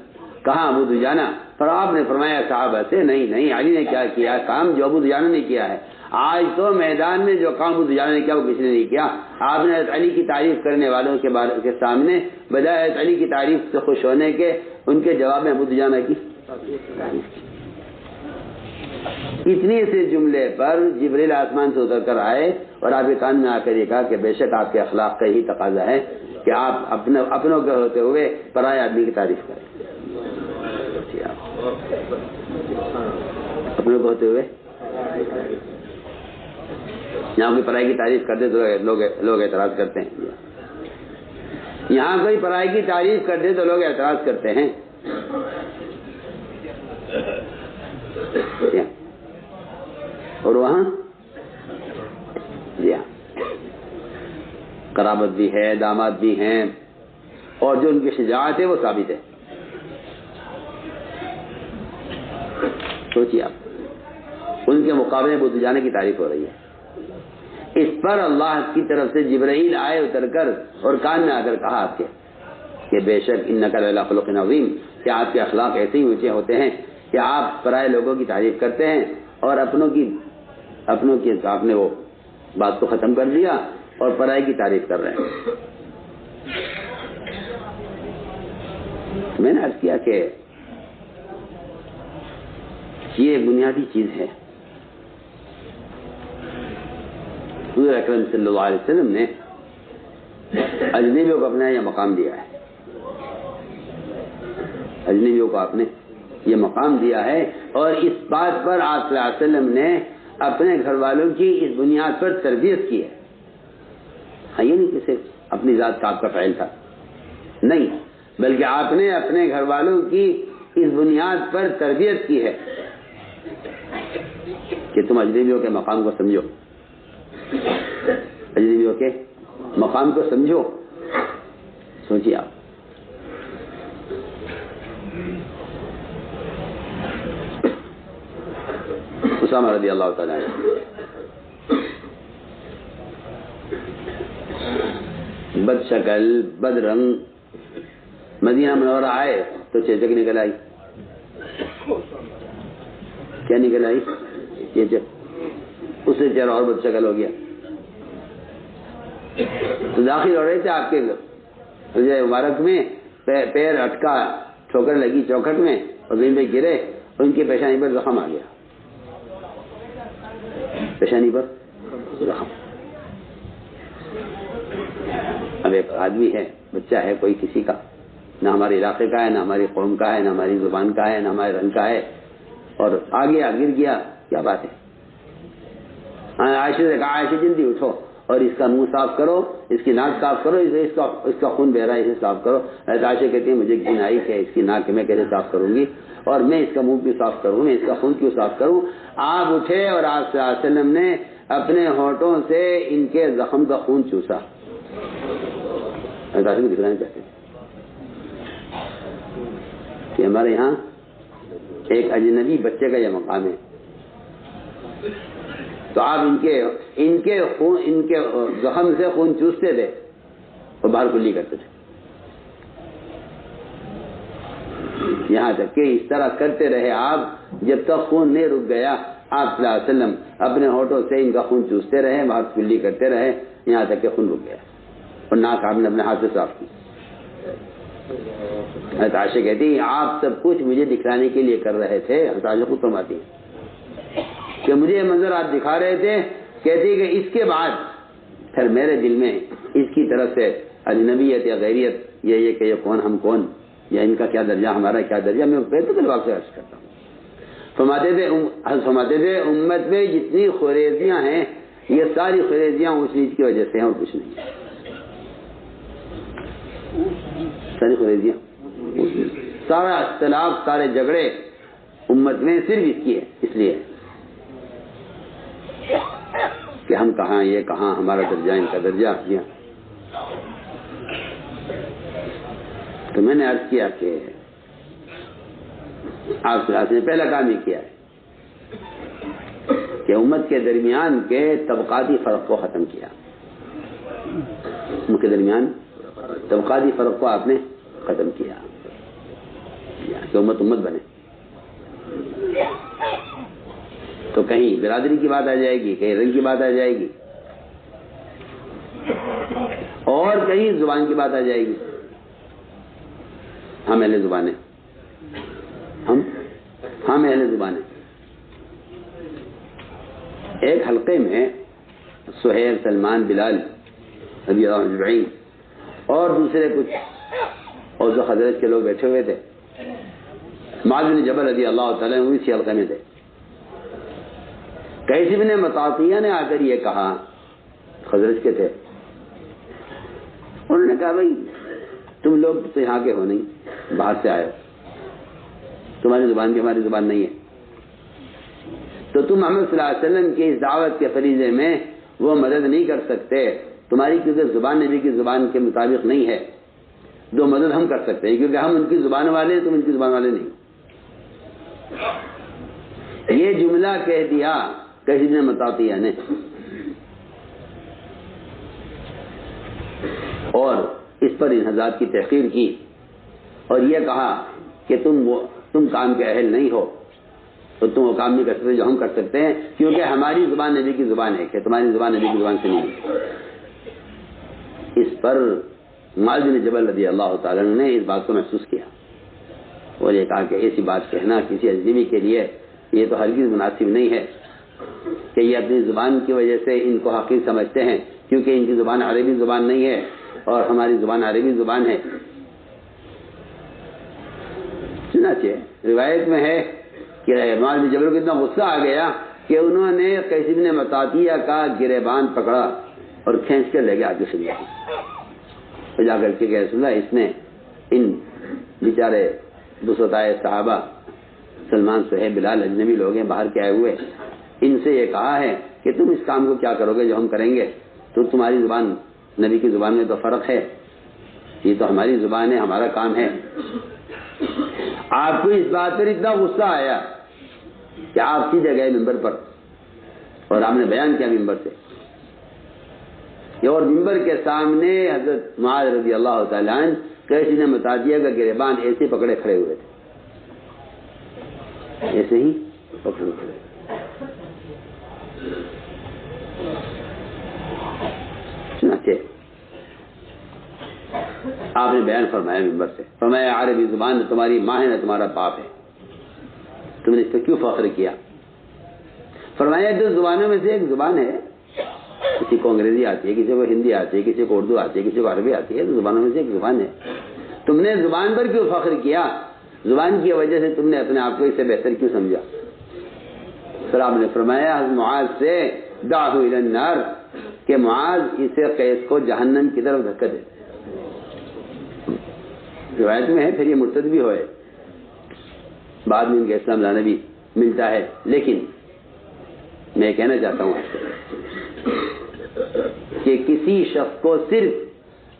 کہاں ابو دجانہ؟ پر آپ نے فرمایا صحابہ سے نہیں علی نے کیا کیا کام جو ابو دجانہ نے کیا ہے. آج تو میدان میں جو کام ابو دجانہ نے کیا وہ کسی نے نہیں کیا. آپ نے حضرت علی کی تعریف کرنے والوں کے سامنے بجائے حضرت علی کی تعریف سے خوش ہونے کے ان کے جواب میں ابو دجانہ کی تعریف کی. اتنے سے جملے پر جبریل آسمان سے اتر کر آئے اور آپ کے کان میں آ کر یہ کہا کہ بے شک آپ کے اخلاق کا ہی تقاضا ہے کہ آپ اپنوں کے ہوتے ہوئے پرائے آدمی کی تعریف کریں. اپنوں کے ہوتے ہوئے یہاں کوئی پرائی کی تعریف کر دے تو لوگ اعتراض کرتے ہیں. یہاں کوئی پرائی کی تعریف کر دے تو لوگ اعتراض کرتے ہیں. اور وہاں جی ہاں قرابت بھی ہے، داماد بھی ہیں، اور جو ان کی شجاعت ہے وہ ثابت ہے. سوچیے آپ، ان کے مقابلے میں ابو دجانہ کی تعریف ہو رہی ہے. اس پر اللہ کی طرف سے جبرائیل آئے اتر کر اور کان میں آ کر کہا آپ کے کہ بے شک انک لعلی خلق عظیم، کہ آپ کے اخلاق ایسے ہی اونچے ہوتے ہیں کہ آپ پرائے لوگوں کی تعریف کرتے ہیں اور اپنوں کی آپ نے وہ بات کو ختم کر دیا اور پرائے کی تعریف کر رہے ہیں. میں نے عرض کیا کہ یہ بنیادی چیز ہے. حضور اکرم صلی اللہ علیہ وسلم نے اجنبیوں کو اپنا یہ مقام دیا ہے. اجنبیوں کو آپ نے یہ مقام دیا ہے، اور اس بات پر آپ صلی اللہ علیہ وسلم نے اپنے گھر والوں کی اس بنیاد پر تربیت کی ہے. یہ نہیں کہ صرف اپنی ذات کا آپ کا فعل تھا، نہیں، بلکہ آپ نے اپنے گھر والوں کی اس بنیاد پر تربیت کی ہے کہ تم اجنبیوں کے مقام کو سمجھو، اجنبیوں کے مقام کو سمجھو. سوچیے آپ، اسامہ رضی اللہ تعالیٰ عنہ بد شکل بد رنگ مدینہ منورہ آئے تو چیچک نکل آئی. کیا نکل آئی؟ چیچک. اس سے چہرہ اور بد شکل ہو گیا. تو داخل ہو رہے تھے آپ کے مبارک میں، پیر اٹکا، ٹھوکر لگی چوکھٹ میں اور زمین پہ گرے، ان کی پیشانی پر زخم آ گیا. پیشانی پر زخم. اب ایک آدمی ہے، بچہ ہے کوئی کسی کا، نہ ہمارے علاقے کا ہے، نہ ہماری قوم کا ہے، نہ ہماری زبان کا ہے، نہ ہمارے رنگ کا ہے، اور آگے گر گیا. کیا بات ہے؟ عائشہ سے کہا عائشہ جلدی اٹھو اور اس کا منہ صاف کرو، اس کی ناک صاف کرو، اس کا خون بہ رہا ہے، اسے صاف کرو. عائشہ کہتی ہے مجھے گھن آئی کہ اس کی ناک میں کیسے صاف کروں گی، اور میں اس کا منہ کیوں صاف کروں، میں اس کا خون کیوں صاف کروں. آپ اٹھے اور آپ صلی اللہ علیہ وسلم نے اپنے ہونٹوں سے ان کے زخم کا خون چوسا. دکھلانا چاہتے کہ ہمارے یہاں ایک اجنبی بچے کا یہ مقام ہے، تو آپ ان کے زخم سے خون چوستے تھے اور باہر کلی کرتے تھے. یہاں تک کہ اس طرح کرتے رہے آپ جب تک خون نہیں رک گیا. آپ صلی اللہ علیہ وسلم اپنے ہونٹوں سے ان کا خون چوستے رہے، باہر کلی کرتے رہے، یہاں تک کہ خون رک گیا، اور ناک آپ نے اپنے ہاتھ سے صاف کی. عائشہ کہتی آپ سب کچھ مجھے دکھلانے کے لیے کر رہے تھے. عائشہ خود فرماتی کہ مجھے یہ منظر آپ دکھا رہے تھے. کہتی کہ اس کے بعد پھر میرے دل میں اس کی طرف سے اجنبیت یا غیریت، یہ کہ یہ کون ہم کون، یا ان کا کیا درجہ ہمارا کیا درجہ، میں بہتر دلواق سے عرض کرتا ہوں. فرماتے تھے امت میں جتنی خریزیاں ہیں یہ ساری خریزیاں اونچ نیچ کی وجہ سے ہیں اور کچھ نہیں. ساری خریزیاں، سارا اختلاف، سارے جھگڑے امت میں صرف اس کی ہے، اس لیے کہ ہم کہاں، یہ کہاں، ہمارا درجہ ان کا درجہ. تو میں نے عرض کیا کہ آپ نے پہلا کام یہ کیا ہے کہ امت کے درمیان کے طبقاتی فرق کو ختم کیا. امت کے درمیان طبقاتی فرق کو آپ نے ختم کیا کہ امت بنے. تو کہیں برادری کی بات آ جائے گی، کہیں رنگ کی بات آ جائے گی، اور کہیں زبان کی بات آ جائے گی. ہم اہل زبان ہیں، ہم اہل زبان ہیں. ایک حلقے میں سہیل، سلمان، بلال رضی اللہ عنہ اجمعین اور دوسرے کچھ اور جو حضرت کے لوگ بیٹھے ہوئے تھے. معاذ بن جبل رضی اللہ تعالیٰ عنہ اسی حلقے میں تھے. قیس بن مطاطیہ نے آ کر یہ کہا، خزرج کے تھے، انہوں نے کہا بھائی تم لوگ تو یہاں کے ہو نہیں، باہر سے آئے ہو، تمہاری زبان بھی ہماری زبان نہیں ہے، تو تم محمد صلی اللہ علیہ وسلم کی اس دعوت کے فریضے میں وہ مدد نہیں کر سکتے، تمہاری کیونکہ زبان نبی کی زبان کے مطابق نہیں ہے، جو مدد ہم کر سکتے ہیں کیونکہ ہم ان کی زبان والے ہیں، تم ان کی زبان والے نہیں۔ یہ جملہ کہہ دیا قیس بن مطاطیہ نے، اور اس پر ان حضرات کی تحقیر کی اور یہ کہا کہ تم کام کے اہل نہیں ہو، تو تم وہ کام نہیں کر سکتے جو ہم کر سکتے ہیں، کیونکہ ہماری زبان نبی کی زبان ہے کہ تمہاری زبان نبی کی زبان سے نہیں ہے۔ اس پر معاذ بن جبل رضی اللہ تعالیٰ عنہ نے اس بات کو محسوس کیا اور یہ کہا کہ ایسی بات کہنا کسی اجنبی کے لیے یہ تو ہرگز مناسب نہیں ہے کہ یہ اپنی زبان کی وجہ سے ان کو حقیر سمجھتے ہیں، کیونکہ ان کی زبان عربی زبان نہیں ہے اور ہماری زبان عربی زبان ہے۔ چنانچہ روایت میں ہے کہ معاذ بن جبل کو اتنا غصہ آ گیا کہ انہوں نے قیس بن مطاطیہ کا گریبان پکڑا اور کھینچ کر لے گیا آگے سے تو جا کر کے کہ رسول اللہ اس نے ان بیچارے بسطائے صحابہ سلمان صہیب بلال اجنبی لوگ ہیں باہر کے آئے ہوئے، ان سے یہ کہا ہے کہ تم اس کام کو کیا کرو گے جو ہم کریں گے، تو تمہاری زبان نبی کی زبان میں تو فرق ہے، یہ تو ہماری زبان ہے، ہمارا کام ہے۔ آپ کو اس بات پر اتنا غصہ آیا کہ آپ سیدھے گئے ممبر پر اور آپ نے بیان کیا ممبر سے، اور ممبر کے سامنے حضرت معاذ رضی اللہ تعالیٰ عنہ قیس بن مطاطیہ کا گریبان ایسے پکڑے کھڑے ہوئے تھے، ایسے ہی پکڑے کھڑے۔ چنانچہ آپ نے بیان فرمایا ممبر سے، فرمایا عربی زبان نہ تمہاری ماں ہے نہ تمہارا باپ ہے، تم نے اس پہ کیوں فخر کیا؟ فرمایا دو زبانوں میں سے ایک زبان ہے، کسی کو انگریزی آتی ہے، کسی کو ہندی آتی ہے، کسی کو اردو آتی ہے، کسی کو عربی آتی ہے، زبانوں میں سے ایک زبان ہے، تم نے زبان پر کیوں فخر کیا؟ زبان کی وجہ سے تم نے اپنے آپ کو اس سے بہتر کیوں سمجھا؟ پھر آپ نے فرمایا معاذ سے دعہ الی النار کہ معاذ اسے قیس کو جہنم کی طرف دھکا دے۔ روایت میں ہے پھر یہ مرتد بھی ہوئے، بعد میں ان کے اسلام لانا بھی ملتا ہے، لیکن میں کہنا چاہتا ہوں آپ سے کہ کسی شخص کو صرف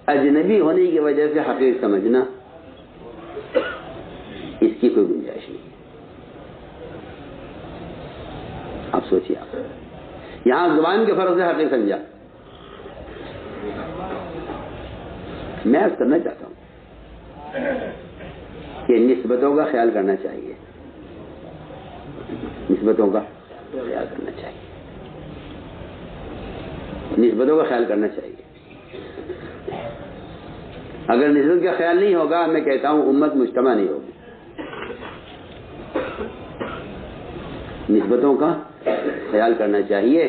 اجنبی ہونے کی وجہ سے حقیر سمجھنا اس کی کوئی گنجائش نہیں۔ آپ سوچیے، آپ یہاں زبان کے فرق سے حقیر سمجھا، میں عرض کرنا چاہتا ہوں کہ نسبتوں کا خیال کرنا چاہیے، نسبتوں کا خیال کرنا چاہیے، نسبتوں کا خیال کرنا چاہیے۔ اگر نسبت کا خیال نہیں ہوگا، میں کہتا ہوں امت مجتمع نہیں ہوگی۔ نسبتوں کا خیال کرنا چاہیے۔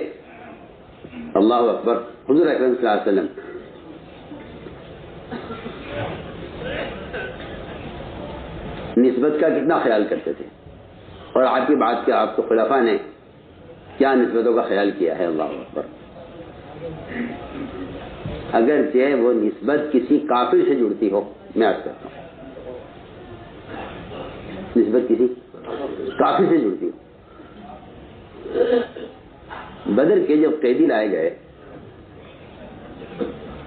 اللہ اکبر، حضور اکرم صلی اللہ علیہ وسلم نسبت کا کتنا خیال کرتے تھے، اور آپ کی بات کے آپ کو خلفاء نے کیا نسبتوں کا خیال کیا ہے۔ اللہ اکبر، اگرچہ وہ نسبت کسی کافر سے جڑتی ہو، میں عرض کرتا ہوں نسبت کسی کافر سے جڑتی ہو۔ بدر کے جب قیدی لائے گئے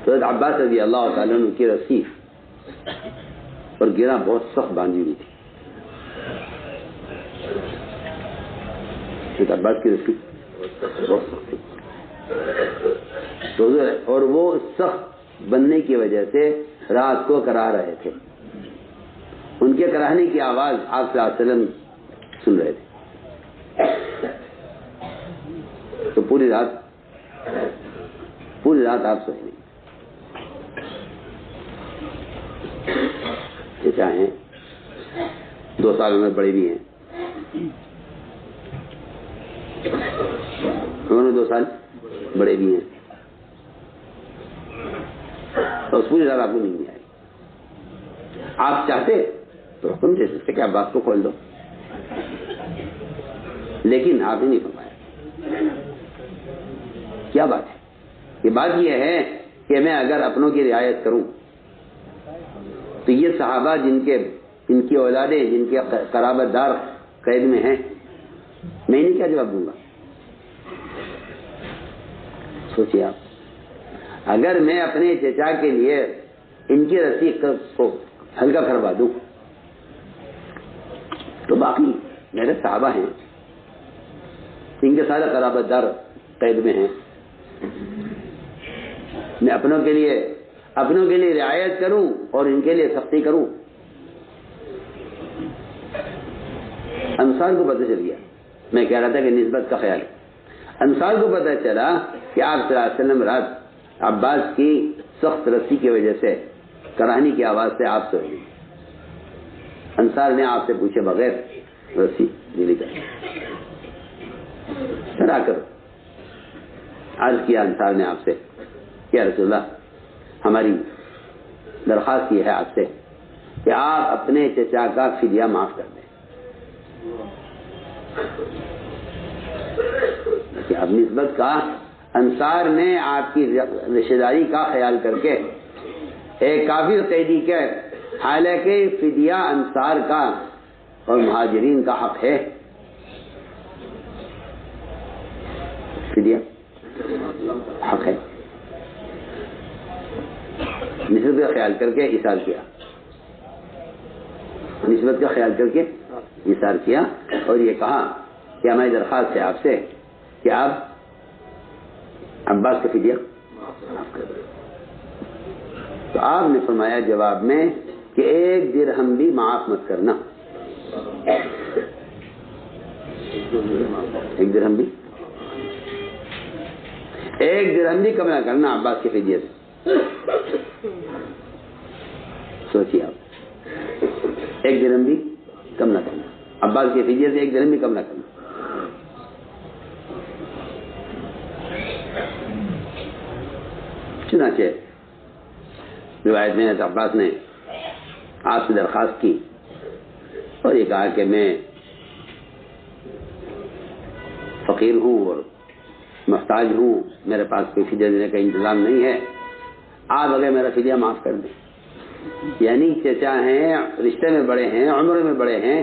تو عباس رضی اللہ تعالیٰ عنہ کی رسی اور گرہ بہت سخت باندھی ہوئی تھی، عباس کی رسی بہت سخت تھی، اور وہ سخت بننے کی وجہ سے رات کو کرا رہے تھے، ان کے کراہنے کی آواز آپ صلی اللہ علیہ وسلم سن رہے تھے، تو پوری رات آپ سوئے نہیں، یہ چاہیں 2 سال میں بڑے بھی ہیں، انہوں نے 2 سال بڑے بھی ہیں، اور پوری رات آپ کو نیند نہیں آئی۔ آپ چاہتے تو حکم دے سکتے کہ آپ بات کو کھول دو، لیکن آپ ہی نہیں فرمایا۔ کیا بات ہے؟ یہ بات یہ ہے کہ میں اگر اپنوں کی رعایت کروں تو یہ صحابہ جن کی اولادیں، جن کے قرابت دار قید میں ہیں، میں انہیں کیا جواب دوں گا؟ سوچیے آپ، اگر میں اپنے چچا کے لیے ان کی رسی کو ہلکا کروا دوں تو باقی میرے صحابہ ہیں، ان کے سارے قرابت دار قید میں ہیں، میں اپنوں کے لیے رعایت کروں اور ان کے لیے سختی کروں؟ انصار کو پتہ چل گیا، میں کہہ رہا تھا کہ نسبت کا خیال ہے، انصار کو پتہ چلا کہ آپ صلی اللہ علیہ وسلم رات عباس کی سخت رسی کی وجہ سے کراہنی کی آواز سے آپ سوئے گئے، انصار نے آپ سے پوچھے بغیر رسی ڈھیلی کر آ کر عرض کیا انصار نے آپ سے کہ یا رسول اللہ، ہماری درخواست یہ ہے آپ سے کہ آپ اپنے چچا کا فدیہ معاف کر دیں۔ کہ اب نسبت کا، انصار نے آپ کی رشتہ داری کا خیال کر کے ایک کافر قیدی کے، حالانکہ فدیہ انصار کا اور مہاجرین کا حق ہے، فدیہ حق ہے، نسبت کا خیال کر کے اثار کیا، نسبت کا خیال کر کے اثار کیا اور یہ کہا کہ ہماری درخواست ہے آپ سے کہ آپ عباس کا فدیہ معاف کر دیں۔ تو آپ نے فرمایا جواب میں کہ 1 درہم بھی معاف مت کرنا، 1 درہم بھی کم نہ کرنا عباس کے فدیے سے۔ سوچیے آپ، 1 درہم بھی کم نہ کرنا عباس کے فدیے سے، 1 درہم بھی کم نہ کرنا۔ چنانچہ روایت میں عباس نے آپ سے درخواست کی اور یہ کہا کہ میں فقیر ہوں اور محتاج ہوں، میرے پاس کوئی فدیہ دینے کا انتظام نہیں ہے، آپ اگر میرا فدیہ معاف کر دیں۔ یعنی چچا ہیں، رشتے میں بڑے ہیں، عمر میں بڑے ہیں،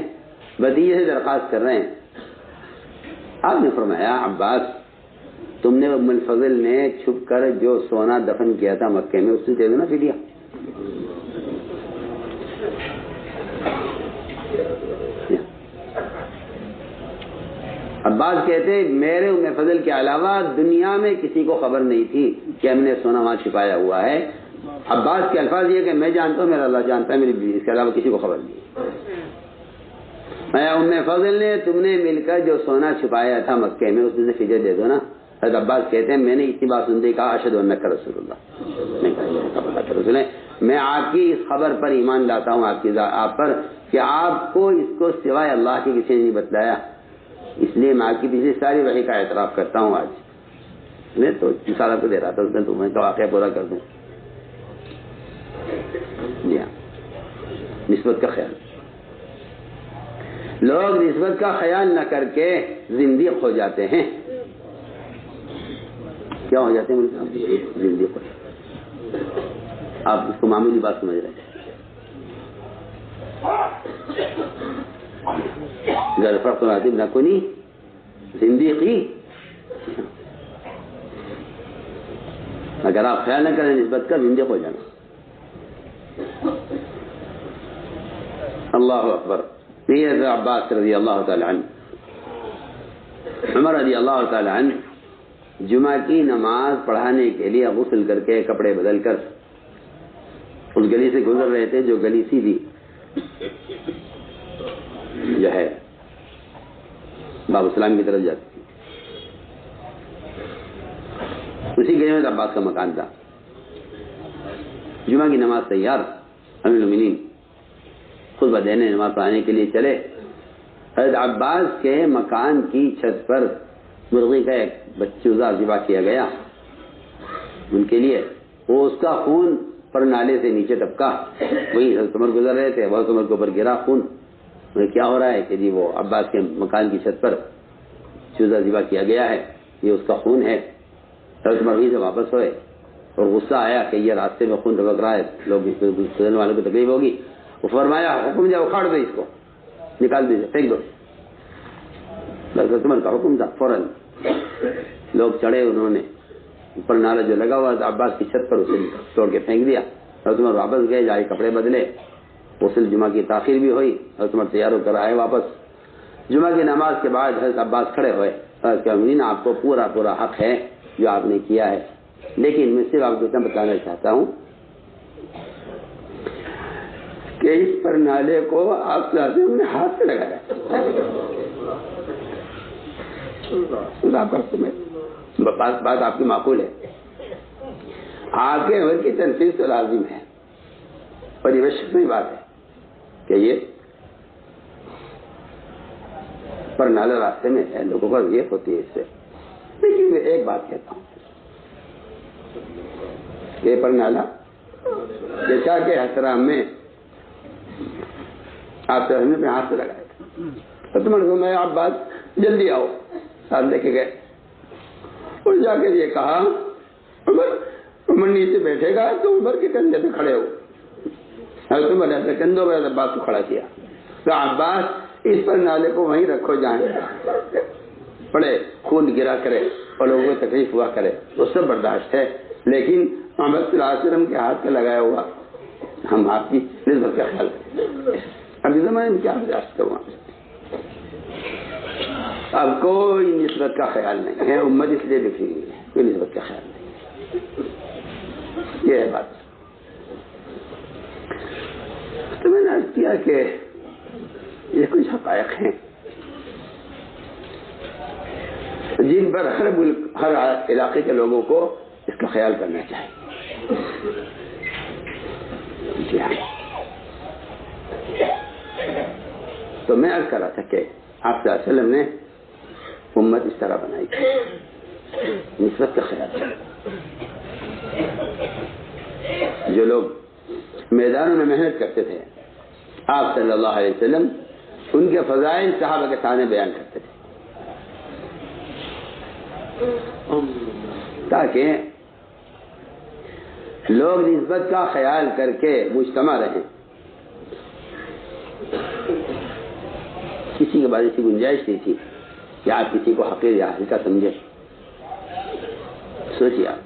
بھتیجے سے درخواست کر رہے ہیں۔ آپ نے فرمایا عباس، تم نے ام الفضل نے چھپ کر جو سونا دفن کیا تھا مکے میں، اس سے دے دو نا فدیہ۔ عباس کہتے ہیں میرے ام فضل کے علاوہ دنیا میں کسی کو خبر نہیں تھی کہ ہم نے سونا وہاں چھپایا ہوا ہے۔ عباس کے الفاظ یہ کہ میں جانتا ہوں، میرا اللہ جانتا ہے، میری بیوی، اس کے علاوہ کسی کو خبر نہیں۔ میں ام فضل نے تم نے مل کر جو سونا چھپایا تھا مکے میں، اس میں سے فدیہ دے دو نا۔ حضرت عباس کہتے ہیں میں نے اتنی بات سنتے کہا اشہد انک رسول اللہ، میں آپ کی اس خبر پر ایمان لاتا ہوں، آپ پر کہ آپ کو اس کو سوائے اللہ کے کسی نے نہیں بتلایا، اس لیے میں آپ کی پچھلی ساری وحی کا اعتراف کرتا ہوں۔ آج میں تو مثال کو دے رہا تھا، اس میں تمہیں کا واقعہ پورا کر دوں۔ جی ہاں، نسبت کا خیال، لوگ نسبت کا خیال نہ کر کے زندیق ہو جاتے ہیں۔ کیا ہو جاتے ہیں؟ زندیق ہو جاتے ہیں۔ آپ اس کو معمولی بات سمجھ رہے ہیں۔ گر فرق ناظم نہ کنی زندیقی، اگر آپ خیال نہ کریں نسبت کا، زندیق ہو جانا۔ اللہ اکبر۔ حضرت عباس رضی اللہ تعالی عنہ، عمر رضی اللہ تعالی عنہ جمعہ کی نماز پڑھانے کے لیے غسل کر کے کپڑے بدل کر اس گلی سے گزر رہے تھے، جو گلی سیدھی جو ہے باب السلام کی طرف جاتی تھی۔ اسی گلی میں عباس کا مکان تھا۔ جمعہ کی نماز تیار، امیر المومنین خطبہ دینے نماز پڑھانے کے لیے چلے۔ حضرت عباس کے مکان کی چھت پر مرغی کا ایک چوزا ذبح کیا گیا ان کے لیے، وہ اس کا خون پر نالے سے نیچے ٹپکا، وہی حضرت عمر گزر رہے تھے، حضرت عمر کے اوپر گرا خون۔ کیا ہو رہا ہے کہ جی وہ عباس کے مکان کی چھت پر چوزا ذبح کیا گیا ہے، یہ اس کا خون ہے۔ حضرت عمر وہیں سے واپس ہوئے اور غصہ آیا کہ یہ راستے میں خون ٹپک رہا ہے، لوگ گزرنے والوں کو تکلیف ہوگی. وہ فرمایا حکم دیا اکھاڑ دو، اس کو نکال دیجیے، پھینک دو. حضرت عمر کا حکم تھا. فوراً لوگ چڑھے، انہوں نے اوپر نالا جو لگا ہوا تھا عباس کی چھت پر اسے توڑ کے پھینک دیا. حضرت عمر واپس گئے، جا کے کپڑے بدلے. غسل جمعہ کی تاخیر بھی ہوئی. حضرت عمر تیار ہو کر آئے واپس. جمعہ کی نماز کے بعد حضرت عباس کھڑے ہوئے. آپ کو پورا پورا حق ہے جو آپ نے کیا ہے، لیکن میں صرف آپ کو اتنا بتانا چاہتا ہوں کہ اس پر نالے کو آپ نے ہاتھ سے لگایا. بات آپ کی معقول ہے. آپ کے عمر کی تنفیذ تو لازم ہے، پر یہ شخصی بات ہے کہ یہ پر نالا راستے میں ہے، لوگوں کو یہ ہوتی ہے اس سے. لیکن میں ایک بات کہتا ہوں، یہ پر نالا جیسا کہ احترام میں آپ سے ہمیں پہ ہاتھ سے لگائے تو میں آپ بات جلدی آؤ ساتھ لے کے گئے اور جا کے یہ کہا عمر نیچے بیٹھے گا تو عمر کے کندھے پہ کھڑے ہو. عمر نے اپنے کندھوں پہ عباس کو کھڑا کیا. تو عباس اس پر نالے کو وہیں رکھو جائیں پڑے، خون گرا کرے اور لوگوں کو تکلیف ہوا کرے، اس سے برداشت ہے. لیکن محمد صلی اللہ علیہ وسلم کے ہاتھ پہ لگایا ہوا ہم آپ کی نسبت کا خیال کریں. ابھی زمانے میں کیا برداشت کروں؟ اب کوئی نسبت کا خیال نہیں ہے، امت اس لیے بکھری ہوئی ہے، کوئی نسبت کا خیال نہیں. یہ ہے بات. تو میں نے عرض کیا کہ یہ کچھ حقائق ہیں جن پر ہر علاقے کے لوگوں کو اس کا خیال کرنا چاہیے. جی ہاں. تو میں عرض کر رہا تھا کہ آپ صلی اللہ علیہ وسلم نے امت اس طرح بنائی تھی، نسبت کا خیال. جو لوگ میدانوں میں محنت کرتے تھے آپ صلی اللہ علیہ وسلم ان کے فضائل صحابہ کے سامنے بیان کرتے تھے تاکہ لوگ نسبت کا خیال کر کے مجتمع رہیں. کسی کے بعد ایسی گنجائش نہیں تھی کہ آپ کسی کو حقیر یا ہلکا سمجھے. سوچیے آپ،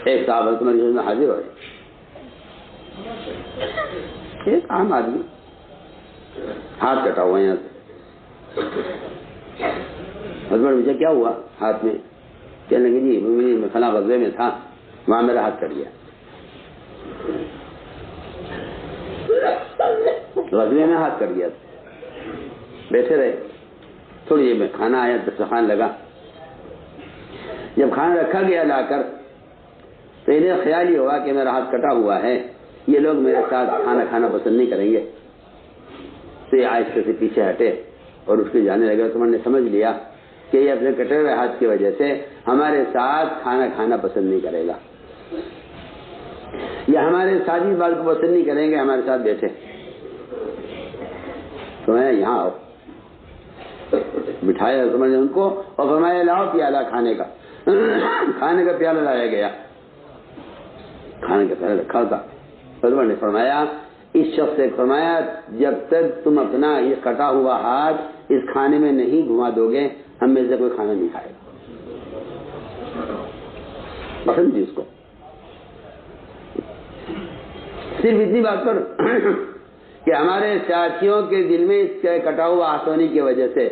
ایک صاحب حضرت میں حاضر ہوئے، ایک عام آدمی ہاتھ کٹا ہوا یہاں سے. حضرت مجھے کیا ہوا ہاتھ میں؟ کہنے لگے جی میں فلاں غزوے میں تھا، وہاں میرا ہاتھ کٹ گیا. غزوے میں ہاتھ کٹ گیا. بیٹھے رہے، تھوڑی دیر میں کھانا آیا، دسترخوان لگا. جب کھانا رکھا گیا لا کر تو انہیں خیال ہی ہوا کہ میرا ہاتھ کٹا ہوا ہے، یہ لوگ میرے ساتھ کھانا کھانا پسند نہیں کریں گے. تو یہ آہستہ سے پیچھے ہٹے اور اس کے جانے لگے. تو میں نے سمجھ لیا کہ یہ اپنے کٹے ہوئے ہاتھ کی وجہ سے ہمارے ساتھ کھانا کھانا پسند نہیں کرے گا، یا ہمارے ساتھ اس بات کو پسند نہیں کریں گے ہمارے ساتھ بیٹھے. تو میں یہاں آؤ، بٹھایا سمجھ ان کو اور فرمایا لاؤ پیالہ کھانے کا. کھانے کا پیالہ لایا گیا، کھانے کا پیالہ رکھا تھا. حضرت نے فرمایا اس شخص سے فرمایا جب تک تم اپنا یہ کٹا ہوا ہاتھ اس کھانے میں نہیں گھما دو گے ہم میں سے کوئی کھانا نہیں کھائے گا. پسند تھی اس کو. صرف اتنی بات پر کہ ہمارے ساتھیوں کے دل میں اس کے کٹا ہوا ہاتھ ہونے کی وجہ سے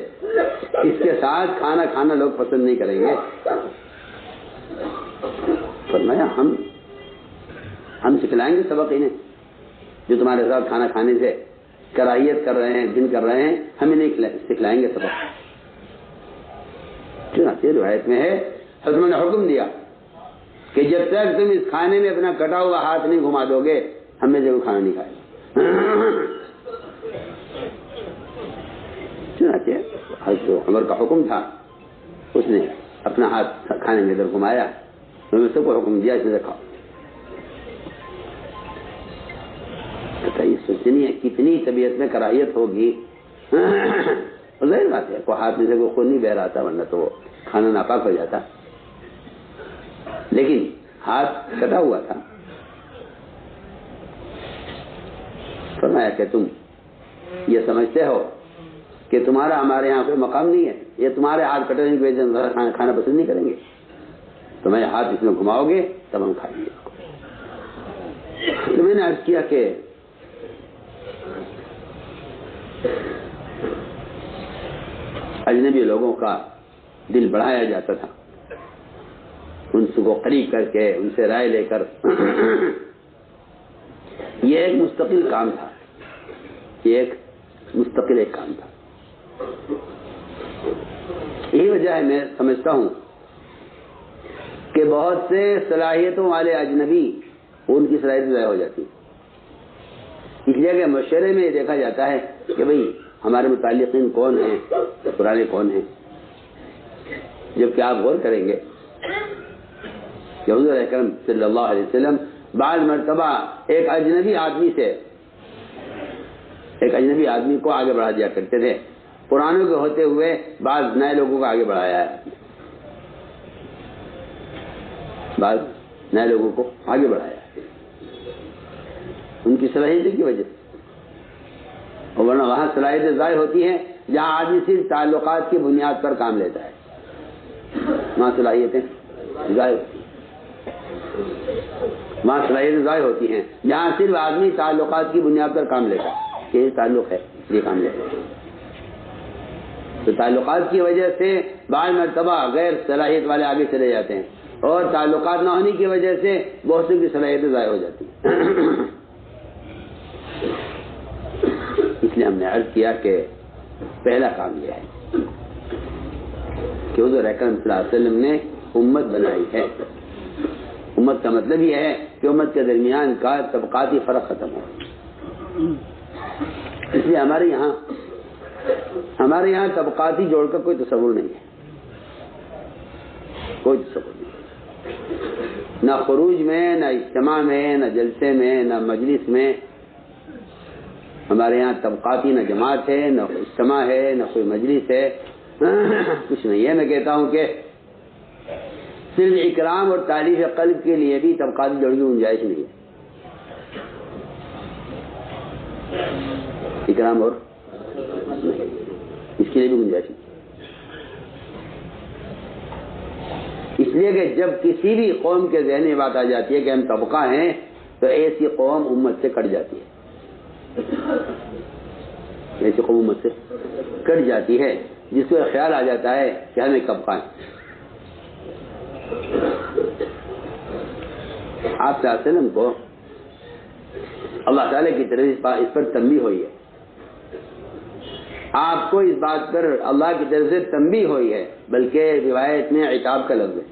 اس کے ساتھ کھانا کھانا لوگ پسند نہیں کریں گے. فرمایا ہم سکھلائیں گے سبق انہیں جو تمہارے ساتھ کھانا کھانے سے کراہیت کر رہے ہیں، دن کر رہے ہیں، ہمیں نہیں سکھلائیں گے سبق. چنانچہ روایت میں ہے حضرت نے حکم دیا کہ جب تک تم اس کھانے میں اپنا کٹا ہوا ہاتھ نہیں گھما دو گے ہم میں سے کوئی کھانا نہیں کھائے گا. چنانچہ حضرت عمر کا حکم تھا، اس نے اپنا ہاتھ کھانے میں ادھر گھمایا. میں سب کو حکم دیا اس میں سے کھاؤ. سوچنی ہے کتنی طبیعت میں کراہیت ہوگی. ظاہر بات ہے کوئی ہاتھ میں سے کوئی خون نہیں بہ رہا تھا ورنہ تو وہ کھانا ناپاک ہو جاتا. لیکن ہاتھ کٹا ہوا تھا. فرمایا کہ تم یہ سمجھتے ہو کہ تمہارا ہمارے یہاں کوئی مقام نہیں ہے, یہ تمہارے ہاتھ کٹنے کی وجہ سے کھانا پسند نہیں کریں گے, تمہیں ہاتھ اس میں گھماؤ گے تب ہم کھائیں گے. تو میں نے عرض کیا کہ اجنبی لوگوں کا دل بڑھایا جاتا تھا, ان کو قریب کر کے ان سے رائے لے کر. یہ ایک مستقل کام تھا, یہ ایک مستقل ایک کام تھا. یہی وجہ ہے میں سمجھتا ہوں کہ بہت سے صلاحیتوں والے اجنبی ان کی صلاحیت ضائع ہو جاتی, اس لیے کہ مشورے میں یہ دیکھا جاتا ہے کہ بھئی ہمارے متعلقین کون ہیں, پرانے کون ہیں. جبکہ آپ غور کریں گے کہ حضور اکرم صلی اللہ علیہ وسلم بعض مرتبہ ایک اجنبی آدمی کو آگے بڑھا دیا کرتے تھے. پرانوں کے ہوتے ہوئے بعض نئے لوگوں کو آگے بڑھایا ہے, بعض نئے لوگوں کو آگے بڑھایا ہے ان کی صلاحیت کی وجہ سے. اور ورنہ وہاں صلاحیتیں ضائع ہوتی ہیں جہاں آدمی صرف تعلقات کی بنیاد پر کام لیتا ہے, وہاں صلاحیتیں ضائع ہوتی ہیں. وہاں صلاحیتیں ضائع ہوتی ہیں جہاں صرف آدمی تعلقات کی بنیاد پر کام لیتا ہے کہ یہ تعلق ہے یہ کام لیتا ہے. تو تعلقات کی وجہ سے بعض مرتبہ غیر صلاحیت والے آگے چلے جاتے ہیں, اور تعلقات نہ ہونے کی وجہ سے بہت سی کی صلاحیتیں ضائع ہو جاتی ہیں. اس لیے ہم نے عرض کیا کہ پہلا کام یہ ہے کہ حضور اکرم صلی اللہ علیہ وسلم نے امت بنائی ہے. امت کا مطلب یہ ہے کہ امت کے درمیان کا طبقاتی فرق ختم ہو. اس لیے ہمارے یہاں طبقاتی جوڑ کا کوئی تصور نہیں ہے, کوئی تصور نہیں. نہ خروج میں, نہ اجتماع میں, نہ جلسے میں, نہ مجلس میں ہمارے یہاں طبقاتی نہ جماعت ہے, نہ اجتماع ہے, نہ کوئی مجلس ہے, کچھ نہیں ہے. میں کہتا ہوں کہ صرف اکرام اور تعریف قلب کے لیے بھی طبقاتی جوڑ کی گنجائش نہیں ہے. اکرام اور اس کے لیے بھی گنجائش نہیں. اس لیے کہ جب کسی بھی قوم کے ذہن میں بات آ جاتی ہے کہ ہم طبقہ ہیں تو ایسی قوم امت سے کٹ جاتی ہے, ایسی قوم امت سے کٹ جاتی ہے جس کو خیال آ جاتا ہے کہ ہم ایک طبقہ ہیں. آپ صلی اللہ علیہ وسلم کو اللہ تعالیٰ کی طرف اس پر تنبیہ ہوئی ہے, آپ کو اس بات پر اللہ کی طرف سے تنبیہ ہوئی ہے, بلکہ روایت میں عتاب کا لفظ ہے.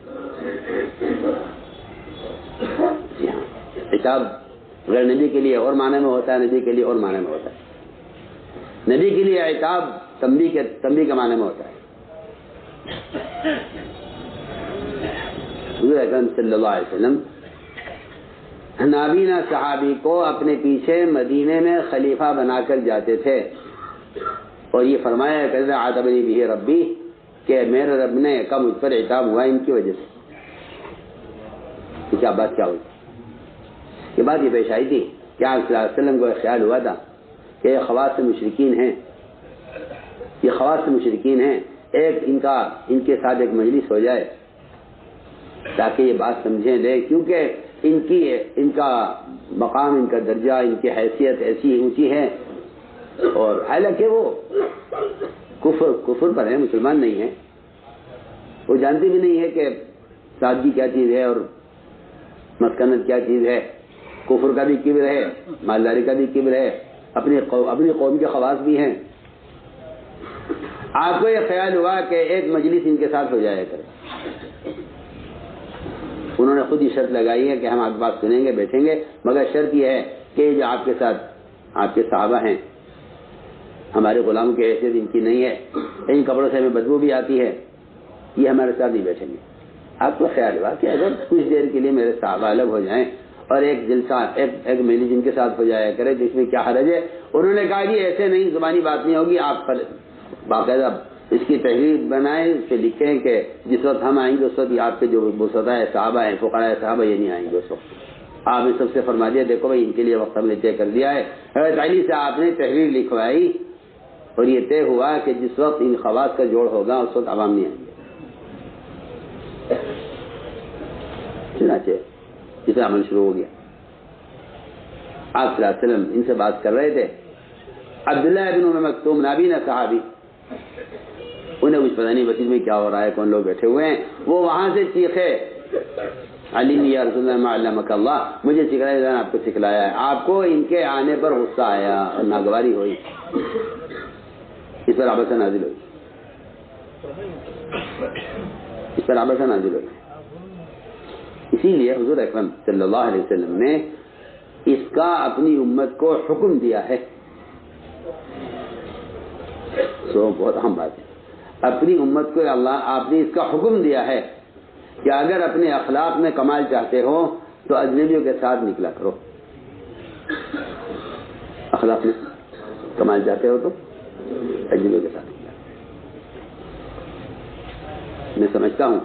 عتاب غیر نبی کے لیے اور معنی میں ہوتا ہے, نبی کے لیے اور معنی میں ہوتا ہے. نبی کے لیے عتاب تنبیہ کے معنی میں ہوتا ہے. حضور اکرم صلی اللہ علیہ وسلم نابینا صحابی کو اپنے پیچھے مدینے میں خلیفہ بنا کر جاتے تھے, اور یہ فرمایا کہ عاتبنی بہ ربی, کہ میرے رب نے کم مجھ پر عتاب ہوا ان کی وجہ سے. کیا بات کیا ہوئی؟ یہ بات یہ پیش آئی تھی کہ آپ صلی اللہ علیہ وسلم کو خیال ہوا تھا کہ یہ خواص مشرکین ہیں, یہ خواص مشرکین ہیں, ایک ان کے ساتھ ایک مجلس ہو جائے تاکہ یہ بات سمجھیں لے, کیونکہ ان کا مقام, ان کا درجہ, ان کی حیثیت ایسی اونچی ہے, اور حالانکہ وہ کفر پر ہے, مسلمان نہیں ہے. وہ جانتے بھی نہیں ہے کہ سادگی کیا چیز ہے اور مسکنت کیا چیز ہے. کفر کا بھی کبر ہے, مالداری کا بھی کبر ہے, اپنی قوم کے خواص بھی ہیں. آپ کو یہ خیال ہوا کہ ایک مجلس ان کے ساتھ ہو جایا کرے. انہوں نے خود ہی شرط لگائی ہے کہ ہم آپ کی بات سنیں گے, بیٹھیں گے, مگر شرط یہ ہے کہ جو آپ کے ساتھ آپ کے صحابہ ہیں, ہمارے غلاموں کی حیثیت ان کی نہیں ہے, ان کپڑوں سے ہمیں بدبو بھی آتی ہے, یہ ہمارے ساتھ نہیں بیٹھیں گے. آپ کو خیال ہوا کہ اگر کچھ دیر کے لیے میرے صحابہ الگ ہو جائیں اور ایک جلسہ ایک مجلس جن کے ساتھ ہو جایا کرے تو اس میں کیا حرج ہے. انہوں نے کہا جی ایسے نہیں, زبانی بات نہیں ہوگی, آپ باقاعدہ اس کی تحریر بنائیں، اس پہ لکھیں کہ جس وقت ہم آئیں گے اس وقت آپ کے جو بسطاء صحابہ ہیں، فقراء صحابہ، یہ نہیں آئیں گے اس وقت۔ آپ نے سب سے فرما دیا دیکھو بھائی ان کے لیے وقت ہم نے طے کر دیا ہے۔ حضرت علی سے آپ نے تحریر لکھوائی اور یہ طے ہوا کہ جس وقت ان خواص کا جوڑ ہوگا اس وقت عوام نہیں آئیں گے۔ چنانچہ اس سے عمل شروع ہو گیا۔ آپ صلی اللہ علیہ وسلم ان سے بات کر رہے تھے، عبداللہ بن ام مکتوم نابینا صحابی، انہیں کچھ پتہ نہیں مسجد میں کیا ہو رہا ہے، کون لوگ بیٹھے ہوئے ہیں، وہ وہاں سے چیخے علی یا رسول اللہ ما علمک اللہ، مجھے سکھلایا جانا آپ کو سکھلایا ہے۔ آپ کو ان کے آنے پر غصہ آیا اور ناگواری ہوئی، اس پر عبسہ نازل ہوئی، اس پر عبسہ نازل ہوئی۔ اسی لیے حضور اکرم صلی اللہ علیہ وسلم نے اس کا اپنی امت کو حکم دیا ہے۔ سو بہت اہم بات ہے، اپنی امت کو اللہ آپ نے اس کا حکم دیا ہے کہ اگر اپنے اخلاق میں کمال چاہتے ہو تو اجنبیوں کے ساتھ نکلا کرو۔ اخلاق میں کمال چاہتے ہو تو اجنبیوں کے ساتھ نکلا۔ میں سمجھتا ہوں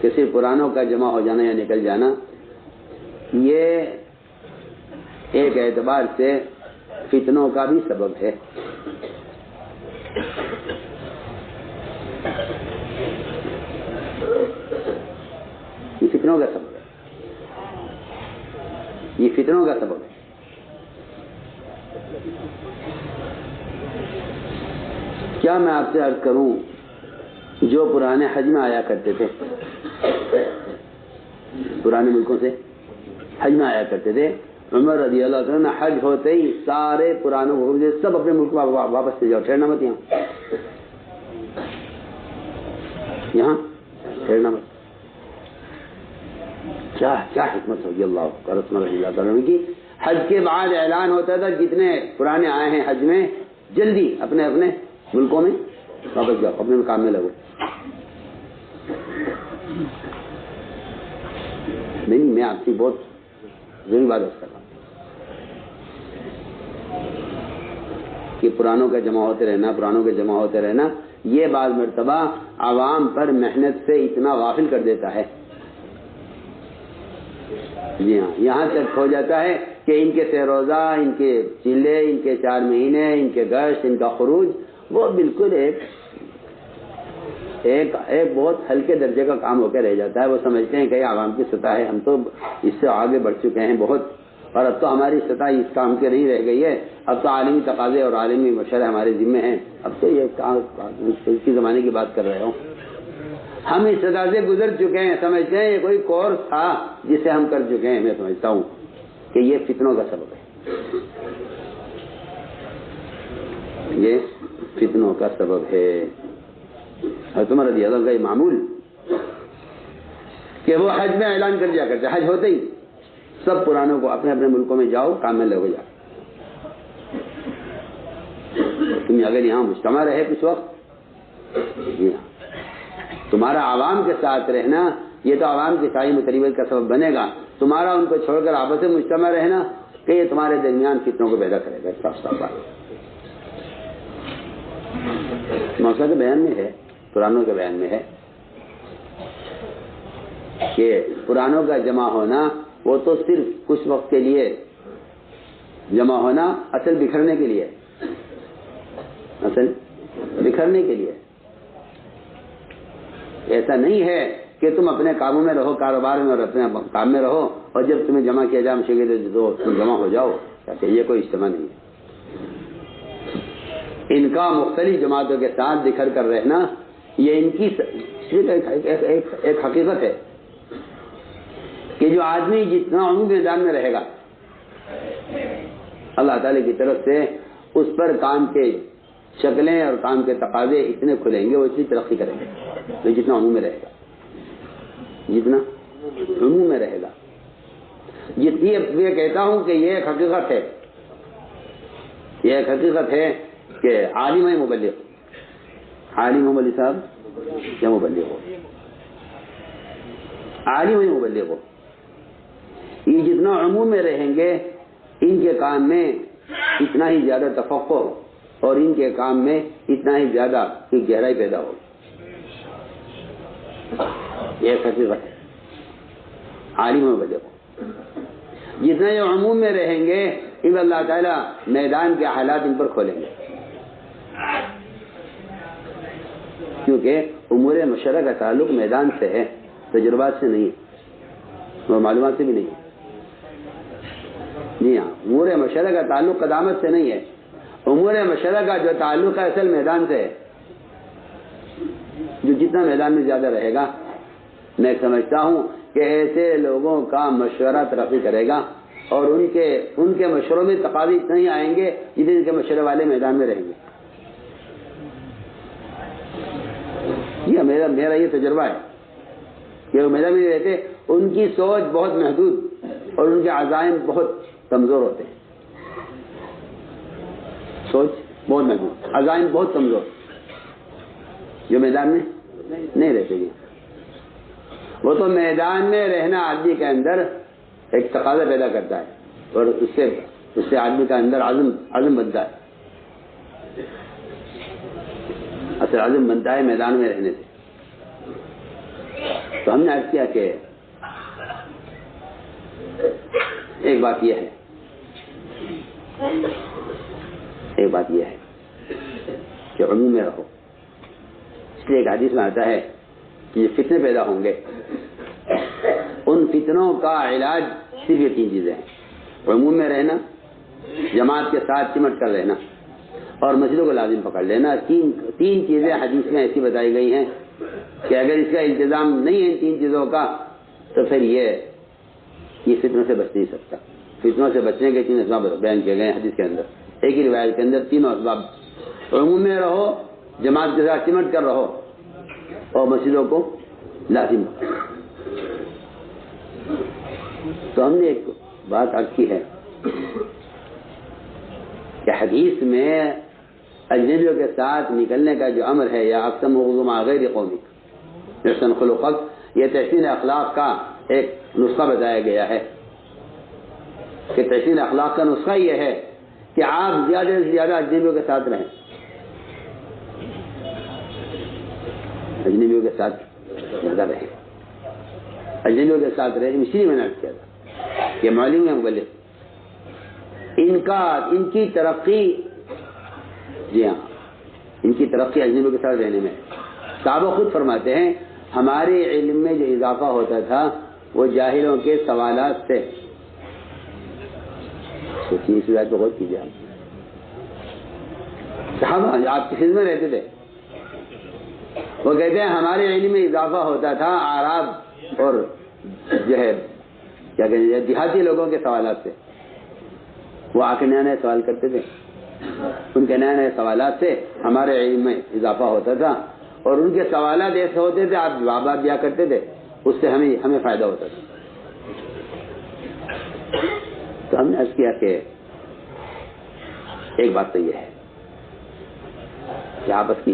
کہ صرف پرانوں کا جمع ہو جانا یا نکل جانا یہ ایک اعتبار سے فتنوں کا بھی سبب ہے۔ یہ فتنوں کا سبب ہے، یہ فتنوں کا سبب ہے۔ کیا میں آپ سے عرض کروں، جو پرانے حج میں آیا کرتے تھے، پرانے ملکوں سے حج میں آیا کرتے تھے، عمر رضی اللہ عنہ حج ہوتے ہی سارے پرانوں کو سب اپنے ملک میں واپس لے جاؤ، ٹھہرنا مت یہاں ٹھہرنا مت۔ کیا حکمت ہوگی اللہ کا، رسول اللہ تعالیٰ کی۔ حج کے بعد اعلان ہوتا تھا جتنے پرانے آئے ہیں حج میں جلدی اپنے اپنے ملکوں میں واپس جاؤ، اپنے کام میں لگو۔ نہیں، میں آپ کی بہت ضروری بات کر رہا ہوں کہ پرانوں کا جمع ہوتے رہنا، پرانوں کے جمع ہوتے رہنا، یہ بعض مرتبہ عوام پر محنت سے اتنا غافل کر دیتا ہے۔ جی ہاں، یہاں تک ہو جاتا ہے کہ ان کے سہ روزہ، ان کے چلے، ان کے 4 مہینے، ان کے گشت، ان کا خروج، وہ بالکل ایک بہت ہلکے درجے کا کام ہو کے رہ جاتا ہے۔ وہ سمجھتے ہیں کہ عوام کی سطح ہے، ہم تو اس سے آگے بڑھ چکے ہیں بہت، اور اب تو ہماری سطح اس کام کے نہیں رہ گئی ہے، اب تو عالمی تقاضے اور عالمی مشورے ہمارے ذمے ہیں، اب تو یہ کی زمانے کی بات کر رہے ہوں۔ ہم اس سطح سے گزر چکے ہیں، سمجھتے ہیں یہ کوئی کورس تھا جسے ہم کر چکے ہیں۔ میں سمجھتا ہوں کہ یہ فتنوں کا سبب ہے، یہ فتنوں کا سبب ہے۔ حضرت عمر رضی اللہ عنہ کا یہ معمول کہ وہ حج میں اعلان کر دیا کرتے، حج ہوتے ہی سب پرانوں کو اپنے اپنے ملکوں میں جاؤ، کام میں لگو جاؤ۔ تم اگر یہاں مجتمع رہے کچھ وقت، تمہارا عوام کے ساتھ رہنا یہ تو عوام کی ساری متریبت کا سبب بنے گا، تمہارا ان کو چھوڑ کر آپس میں مجتمع رہنا کہ یہ تمہارے درمیان فتنوں کو پیدا کرے گا۔ صاف صاف بات موقع کے بیان میں ہے، پرانوں کے بیان میں ہے کہ پرانوں کا جمع ہونا وہ تو صرف کچھ وقت کے لیے جمع ہونا، اصل بکھرنے کے لیے، اصل بکھرنے کے لیے۔ ایسا نہیں ہے کہ تم اپنے کاموں میں رہو، کاروبار میں اور اپنے کام میں رہو، اور جب تمہیں جمع کیا جائے مشکل تو تم جمع ہو جاؤ، یہ کوئی اجتماع نہیں ہے۔ ان کا مختلف جماعتوں کے ساتھ بکھر کر رہنا یہ ان کی ایک حقیقت ہے کہ جو آدمی جتنا عمومی میدان میں رہے گا اللہ تعالی کی طرف سے اس پر کام کے شکلیں اور کام کے تقاضے اتنے کھلیں گے، وہ اتنی ترقی کریں گے تو جتنا عموم میں رہے گا، جتنا عموم میں رہے گا۔ یہ کہتا ہوں کہ یہ ایک حقیقت ہے، یہ ایک حقیقت ہے کہ عالم ہے مبلغ، عالم ہو مولوی صاحب یا مبلغ ہو، عالم ہے مبلغ ہو، یہ جتنا عموم میں رہیں گے ان کے کام میں اتنا ہی زیادہ تفقہ اور ان کے کام میں اتنا ہی زیادہ کی گہرائی پیدا ہوگی. یہ حقیقت ہے. عالموں میں دیکھو جتنا یہ عموم میں رہیں گے ان اللہ تعالیٰ میدان کے حالات ان پر کھولیں گے، کیونکہ امور مشرع کا تعلق میدان سے ہے، تجربات سے نہیں ہے اور معلومات سے بھی نہیں ہے. جی ہاں، امور مشرع کا تعلق قدامت سے نہیں ہے، امور مشرع کا جو تعلق ہے اصل میدان سے ہے. جو جتنا میدان میں زیادہ رہے گا، میں سمجھتا ہوں کہ ایسے لوگوں کا مشورہ ترقی کرے گا اور ان کے مشوروں میں تقاضے اتنے ہی آئیں گے جتنے ان کے مشورے والے میدان میں رہیں گے. یہ میرا یہ تجربہ ہے کہ وہ میدان میں رہتے، ان کی سوچ بہت محدود اور ان کے عزائم بہت کمزور ہوتے ہیں. سوچ بہت محدود، عزائم بہت کمزور، جو میدان میں نہیں رہتے گے. وہ تو میدان میں رہنا آدمی کے اندر ایک تقاضا پیدا کرتا ہے اور اس سے آدمی کا اندر عزم بنتا ہے. اصل عزم بنتا ہے میدان میں رہنے سے. تو ہم نے عرض کیا کہ ایک بات یہ ہے کہ عموم میں رہو. اس لیے ایک حدیث میں آتا ہے کہ یہ فتنے پیدا ہوں گے، ان فتنوں کا علاج صرف یہ 3 چیزیں ہیں: عموم میں رہنا، جماعت کے ساتھ چمٹ کر رہنا اور مسجدوں کو لازم پکڑ لینا. 3 چیزیں حدیث میں ایسی بتائی گئی ہیں کہ اگر اس کا التزام نہیں ہے ان 3 چیزوں کا تو پھر یہ فتنوں سے بچ نہیں سکتا. فتنوں سے بچنے کے 3 اسباب بیان کیے گئے ہیں حدیث کے اندر. ایک ہی روایت کے اندر 3 اسباب: عموم میں رہو، جماعت کے ساتھ چمٹ کر رہو اور مسجدوں کو لازم. تو ہم نے ایک بات عرض کی ہے کہ حدیث میں اجنبیوں کے ساتھ نکلنے کا جو امر ہے، یا اقسم مع غیر قومک حسن خلقک، یہ تحسین اخلاق کا ایک نسخہ بتایا گیا ہے کہ تحسین اخلاق کا نسخہ یہ ہے کہ آپ زیادہ سے زیادہ اجنبیوں کے ساتھ رہیں. اجنبیوں کے ساتھ زیادہ رہیں، اجنبیوں کے ساتھ رہیں. اسی لیے میں نے عرض کیا تھا کہ معلوم ہے مبلغ ان کی ترقی، جی ہاں، ان کی ترقی اجنبیوں کے ساتھ رہنے میں. صحابہ خود فرماتے ہیں ہمارے علم میں جو اضافہ ہوتا تھا وہ جاہلوں کے سوالات سے. سوچیے اس بات پہ غور کیجیے. صحابہ آپ کی خدمت میں رہتے تھے، وہ کہتے ہیں ہمارے علم میں اضافہ ہوتا تھا اعراب اور جو ہے کیا کہتے ہیں دیہاتی لوگوں کے سوالات سے. وہ آ کے نئے نئے سوال کرتے تھے، ان کے نئے نئے سوالات سے ہمارے علم میں اضافہ ہوتا تھا اور ان کے سوالات ایسے ہوتے تھے آپ جوابات دیا کرتے تھے، اس سے ہمیں فائدہ ہوتا تھا. تو ہم نے عرض کیا کہ ایک بات تو یہ ہے کہ آپس کی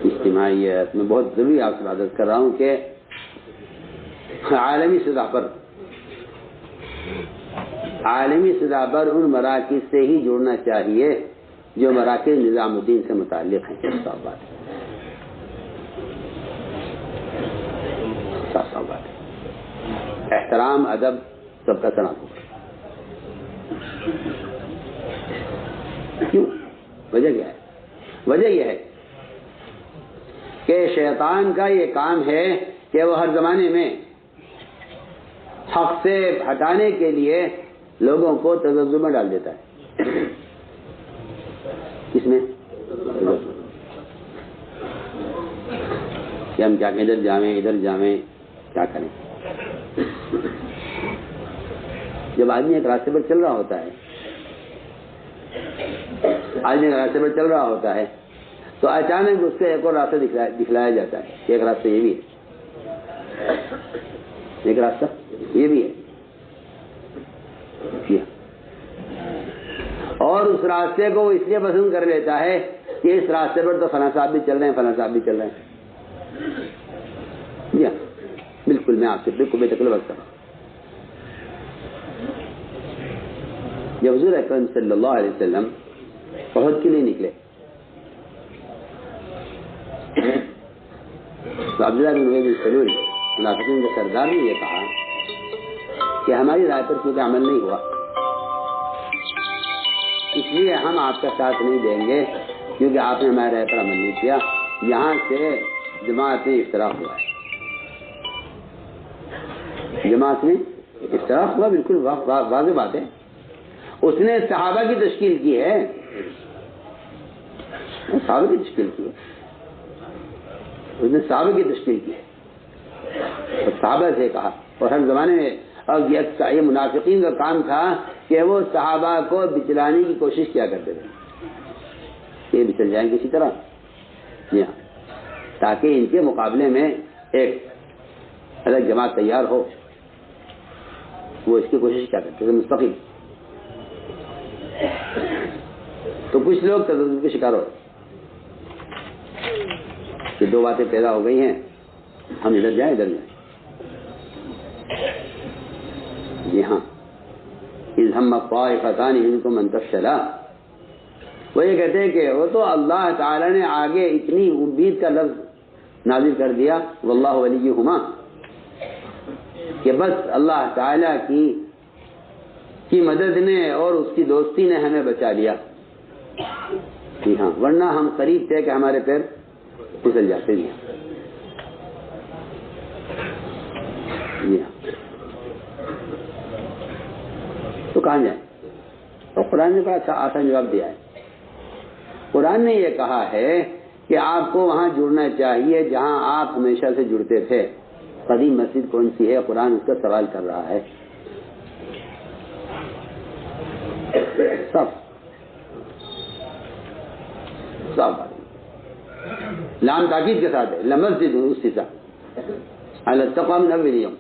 اجتماعیت میں بہت ضروری آپ سے عرض کر رہا ہوں کہ عالمی سطح پر ان مراکز سے ہی جڑنا چاہیے جو مراکز نظام الدین سے متعلق ہیں. صاف بات ہے. احترام، ادب سب کا سلام ہوگا. کیوں؟ وجہ کیا ہے؟ وجہ یہ ہے کہ شیطان کا یہ کام ہے کہ وہ ہر زمانے میں حق سے ہٹانے کے لیے لوگوں کو تذبذب میں ڈال دیتا ہے. کس میں؟ کہ ہم کیا ادھر جاویں کیا کریں. جب آدمی ایک راستے پر چل رہا ہوتا ہے تو اچانک اس سے ایک اور راستہ دکھلایا جاتا ہے. ایک راستہ یہ بھی ہے، ایک راستہ یہ بھی ہے، اور اس راستے کو وہ اس لیے پسند کر لیتا ہے کہ اس راستے پر تو فلاں صاحب بھی چل رہے ہیں، فلاں صاحب بھی چل رہے ہیں. جی ہاں، بالکل میں آپ سے بالکل بے تکلف کر رہا ہوں. جب حضور اکرم صلی اللہ علیہ وسلم احد کے لیے نکلے تو عبداللہ بن ابی بن سلول منافقین کے سردار نے یہ کہا کہ ہماری رائے پر کیونکہ عمل نہیں ہوا اس لیے ہم آپ کا ساتھ نہیں دیں گے کیونکہ آپ نے ہماری رائے پر عمل نہیں کیا. یہاں سے جماعت میں اشتراک ہوا ہے. جماعت میں اشتراک ہوا بالکل واضح بات ہے. اس نے صحابہ کی تشکیل کی ہے. صحابہ کی تشکیل کی ہے. اس نے صحابہ کی تشکیل کی ہے اور صحابہ سے کہا. اور ہر زمانے میں اور یہ منافقین کا کام تھا کہ وہ صحابہ کو بچلانے کی کوشش کیا کرتے تھے یہ بچل جائیں کسی طرح تاکہ ان کے مقابلے میں ایک الگ جماعت تیار ہو. وہ اس کی کوشش کیا کرتے تھے مستقل. تو کچھ لوگ تذبذب کے شکار ہو کہ دو باتیں پیدا ہو گئی ہیں ہم ادھر جائیں ادھر جائیں. جی ہاں اذ ہم طائفتان منکم ان تفشلا. وہ یہ کہتے ہیں کہ وہ تو اللہ تعالی نے آگے اتنی امید کا لفظ نازل کر دیا واللہ ولیہما کہ بس اللہ تعالی کی مدد نے اور اس کی دوستی نے ہمیں بچا لیا. جی ہاں ورنہ ہم قریب تھے کہ ہمارے پیر پھسل جاتے ہیں. جی ہاں تو کہاں جائیں؟ تو قرآن نے بڑا اچھا آسان جواب دیا ہے. قرآن نے یہ کہا ہے کہ آپ کو وہاں جڑنا چاہیے جہاں آپ ہمیشہ سے جڑتے تھے. قدیم مسجد کون سی ہے؟ قرآن اس کا سوال کر رہا ہے. سب لام تاکید کے ساتھ ہے لمسجد اسی ساتھ التقوى من اول یوم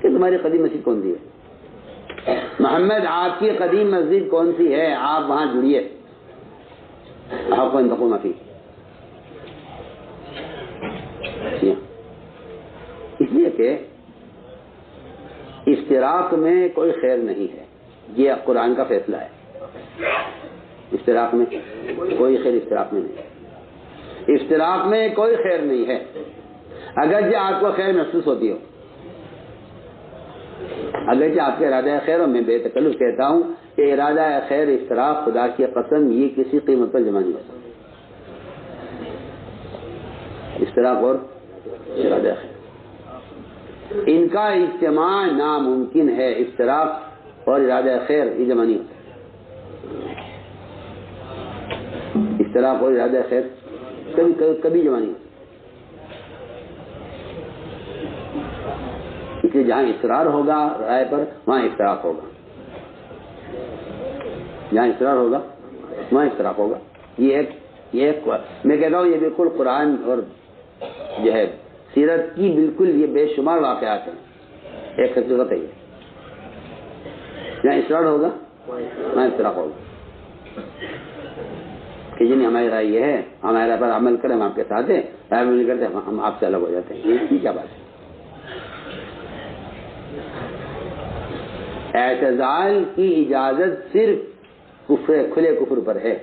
کہ تمہاری قدیم مسجد کون سی ہے؟ محمد آپ کی قدیم مسجد کون سی ہے؟ آپ وہاں جڑیے. حق ان تقوم فیہ. اس لیے کہ اشتراک میں کوئی خیر نہیں ہے. یہ قرآن کا فیصلہ ہے. اشتراک میں کوئی خیر اشتراک میں نہیں. اشتراک میں کوئی خیر نہیں ہے اگرچہ آپ کو خیر محسوس ہوتی ہو. اگرچہ آپ کے ارادہ خیر اور میں بے تکلف کہتا ہوں کہ ارادہ خیر اشتراک خدا کی قسم یہ کسی قیمت پر جمع نہیں ہو سکتا. اشتراک اور ارادہ خیر ان کا اجتماع ناممکن ہے. اشتراک اور ارادہ خیر یہ جمع نہیں ہوتا. اشتراک اور ارادہ خیر کبھی جمع نہیں ہوتا. اس لیے جہاں اصرار ہوگا رائے پر وہاں اشتراک ہوگا. جہاں اصرار ہوگا وہاں اشتراک ہوگا. یہ ایک میں کہتا ہوں یہ بالکل قرآن اور جو ہے سیرت کی بالکل یہ بے شمار واقعات ہیں. ایک حقیقت ہے یہ. جہاں اصرار ہوگا وہاں اشتراک ہوگا کہ جن ہماری رائے یہ ہے ہمارے رائے پر عمل کریں ہم آپ کے ساتھ ہیں. رائے عمل نہیں کرتے ہم آپ سے الگ ہو جاتے ہیں. یہ کیا بات ہے؟ اعتزال کی اجازت صرف کھلے کفر پر ہے.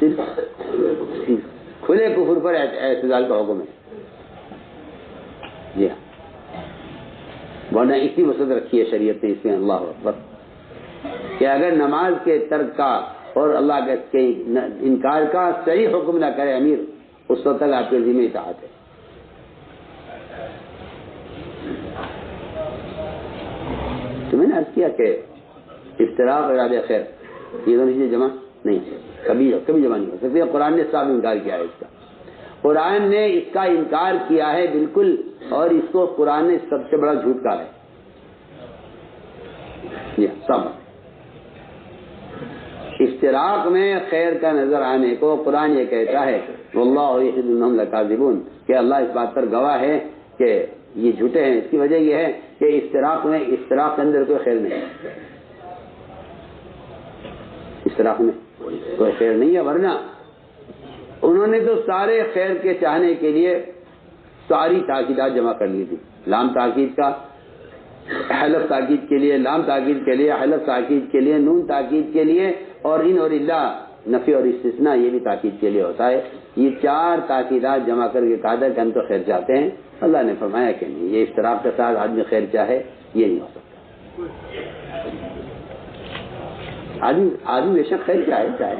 صرف کھلے کفر پر اعتزال کا حکم ہے. جی ہاں ورنہ اتنی وسعت رکھی ہے شریعت نے اس میں اللہ اکبر کہ اگر نماز کے ترک کا اور اللہ کے انکار کا صحیح حکم نہ کرے امیر اس وقت تک آپ کے ذمہ اطاعت ہے. تو میں نے عرض کیا کہ اشتراک اور ارادہ خیر یہ دونوں چیزیں جمع نہیں کبھی جمع نہیں ہو سکتی. قرآن نے صاف انکار کیا ہے اس کا. قرآن نے اس کا انکار کیا ہے بالکل اور اس کو قرآن نے سب سے بڑا جھوٹ کہا ہے. سب اشتراک میں خیر کا نظر آنے کو قرآن یہ کہتا ہے واللہ یشہد انہم لکاذبون کہ اللہ اس بات پر گواہ ہے کہ یہ جھوٹے ہیں. اس کی وجہ یہ ہے کہ اشتراک کے اندر کوئی خیر نہیں. اشتراک میں کوئی خیر نہیں ہے ورنہ انہوں نے تو سارے خیر کے چاہنے کے لیے ساری تاکیدات جمع کر لی تھی. لام تاکید کا حلف تاکید کے لیے، لام تاکید کے لیے، حلف تاکید کے لیے، نون تاکید کے لیے، اور ان اور اللہ نفی اور استثناء یہ بھی تاکید کے لیے ہوتا ہے. یہ 4 تاکیدات جمع کر کے کہا تھا کہ ہم تو خیر چاہتے ہیں. اللہ نے فرمایا کہ نہیں، یہ اشتراک کے ساتھ آدمی خیر چاہے یہ نہیں ہو سکتا. آدمی بے شک خیر چاہے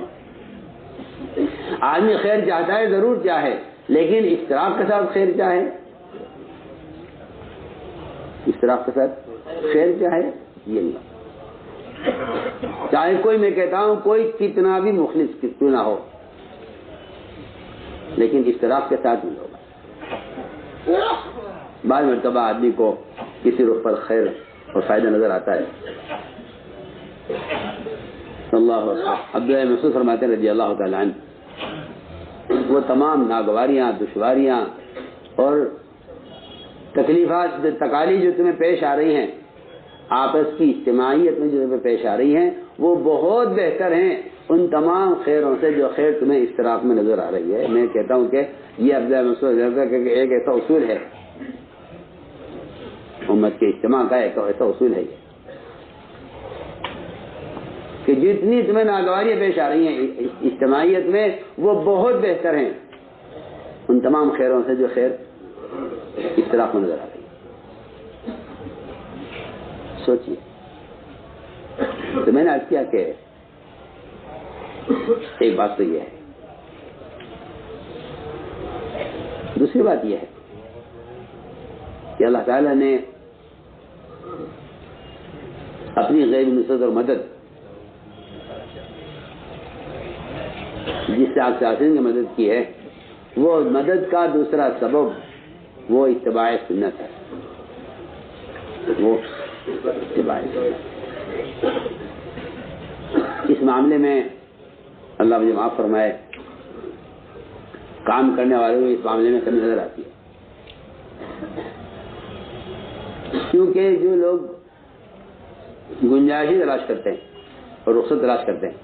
آدمی خیر چاہتا ہے، ضرور چاہے، لیکن اشتراک کے ساتھ خیر چاہے، اشتراک کے ساتھ خیر چاہے یہ نہیں. چاہے کوئی، میں کہتا ہوں کوئی کتنا بھی مخلص کیوں نہ ہو، لیکن اشتراک کے ساتھ نہیں ہوگا. بعض مرتبہ آدمی کو کسی رخ پر خیر اور فائدہ نظر آتا ہے. اللہ عبداللہ مسعود فرماتے ہیں رضی اللہ تعالیٰ عنہ، وہ تمام ناگواریاں، دشواریاں اور تکلیفات، تکالیف جو تمہیں پیش آ رہی ہیں، آپس کی اجتماعیت میں جو تمہیں پیش آ رہی ہیں، وہ بہت بہتر ہیں ان تمام خیروں سے جو خیر تمہیں اشتراک میں نظر آ رہی ہے. میں کہتا ہوں کہ یہ عبداللہ مسعود کہ ایک ایسا اصول ہے، امت کے اجتماع کا ایک ایسا اصول ہے کہ جتنی تمہیں ناگواریاں پیش آ رہی ہیں اجتماعیت میں، وہ بہت بہتر ہیں ان تمام خیروں سے جو خیر اشتراک میں نظر آ رہی ہے. سوچیے. تو میں نے عرض کیا کہ ایک بات تو یہ ہے، دوسری بات یہ ہے کہ اللہ تعالیٰ نے اپنی غیب نصرت اور مدد، جس سے آپ چاہتے کی مدد کی ہے، وہ مدد کا دوسرا سبب وہ اتباع سنت ہے. وہ اتباع سنت. اس معاملے میں اللہ مجھے معاف فرمائے، کام کرنے والوں کو اس معاملے میں کمی نظر آتی ہے، کیونکہ جو لوگ گنجائش تلاش کرتے ہیں اور رخصت تلاش کرتے ہیں،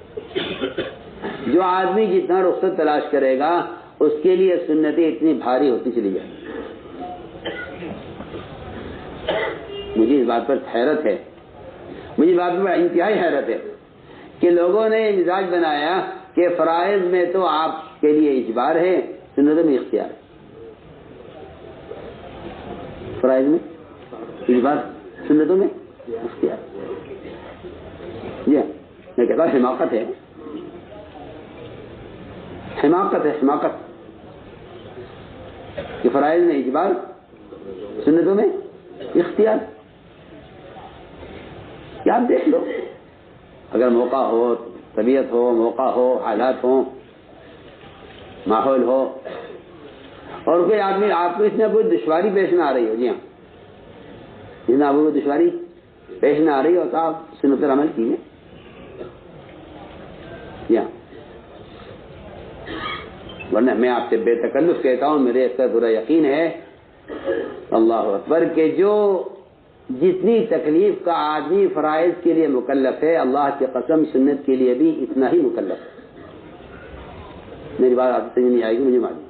جو آدمی جتنا رخصت تلاش کرے گا اس کے لیے سنتیں اتنی بھاری ہوتی چلی جائیں. مجھے اس بات پر حیرت ہے، مجھے اس بات پر انتہائی حیرت ہے کہ لوگوں نے یہ مزاج بنایا کہ فرائض میں تو آپ کے لیے اجبار ہے، سنتوں میں اختیار ہے. فرائض میں اجبار، سنتوں میں اختیار. جی میں کہتا ہوں حماقت ہے، حماقت ہے، حماقت کہ فرائض میں اجبار، سنتوں میں اختیار. کیا آپ دیکھ لو، اگر موقع ہو، طبیعت ہو، موقع ہو، حالات ہوں، ماحول ہو، اور کوئی آدمی آپ کو اس میں کوئی دشواری پیش نہ آ رہی ہو، جی ہاں، جس میں آپ کو دشواری پیش نہ آ رہی ہو تو آپ سنت پر عمل کیجیے. جی ہاں، ورنہ میں آپ سے بے تکلف کہتا ہوں، میرے اس کا پورا یقین ہے اللہ اکبر کہ جو جتنی تکلیف کا آدمی فرائض کے لیے مکلف ہے، اللہ کی قسم سنت کے لیے بھی اتنا ہی مکلف ہے. میری بات آپ سے نہیں آئے گی، مجھے معلوم.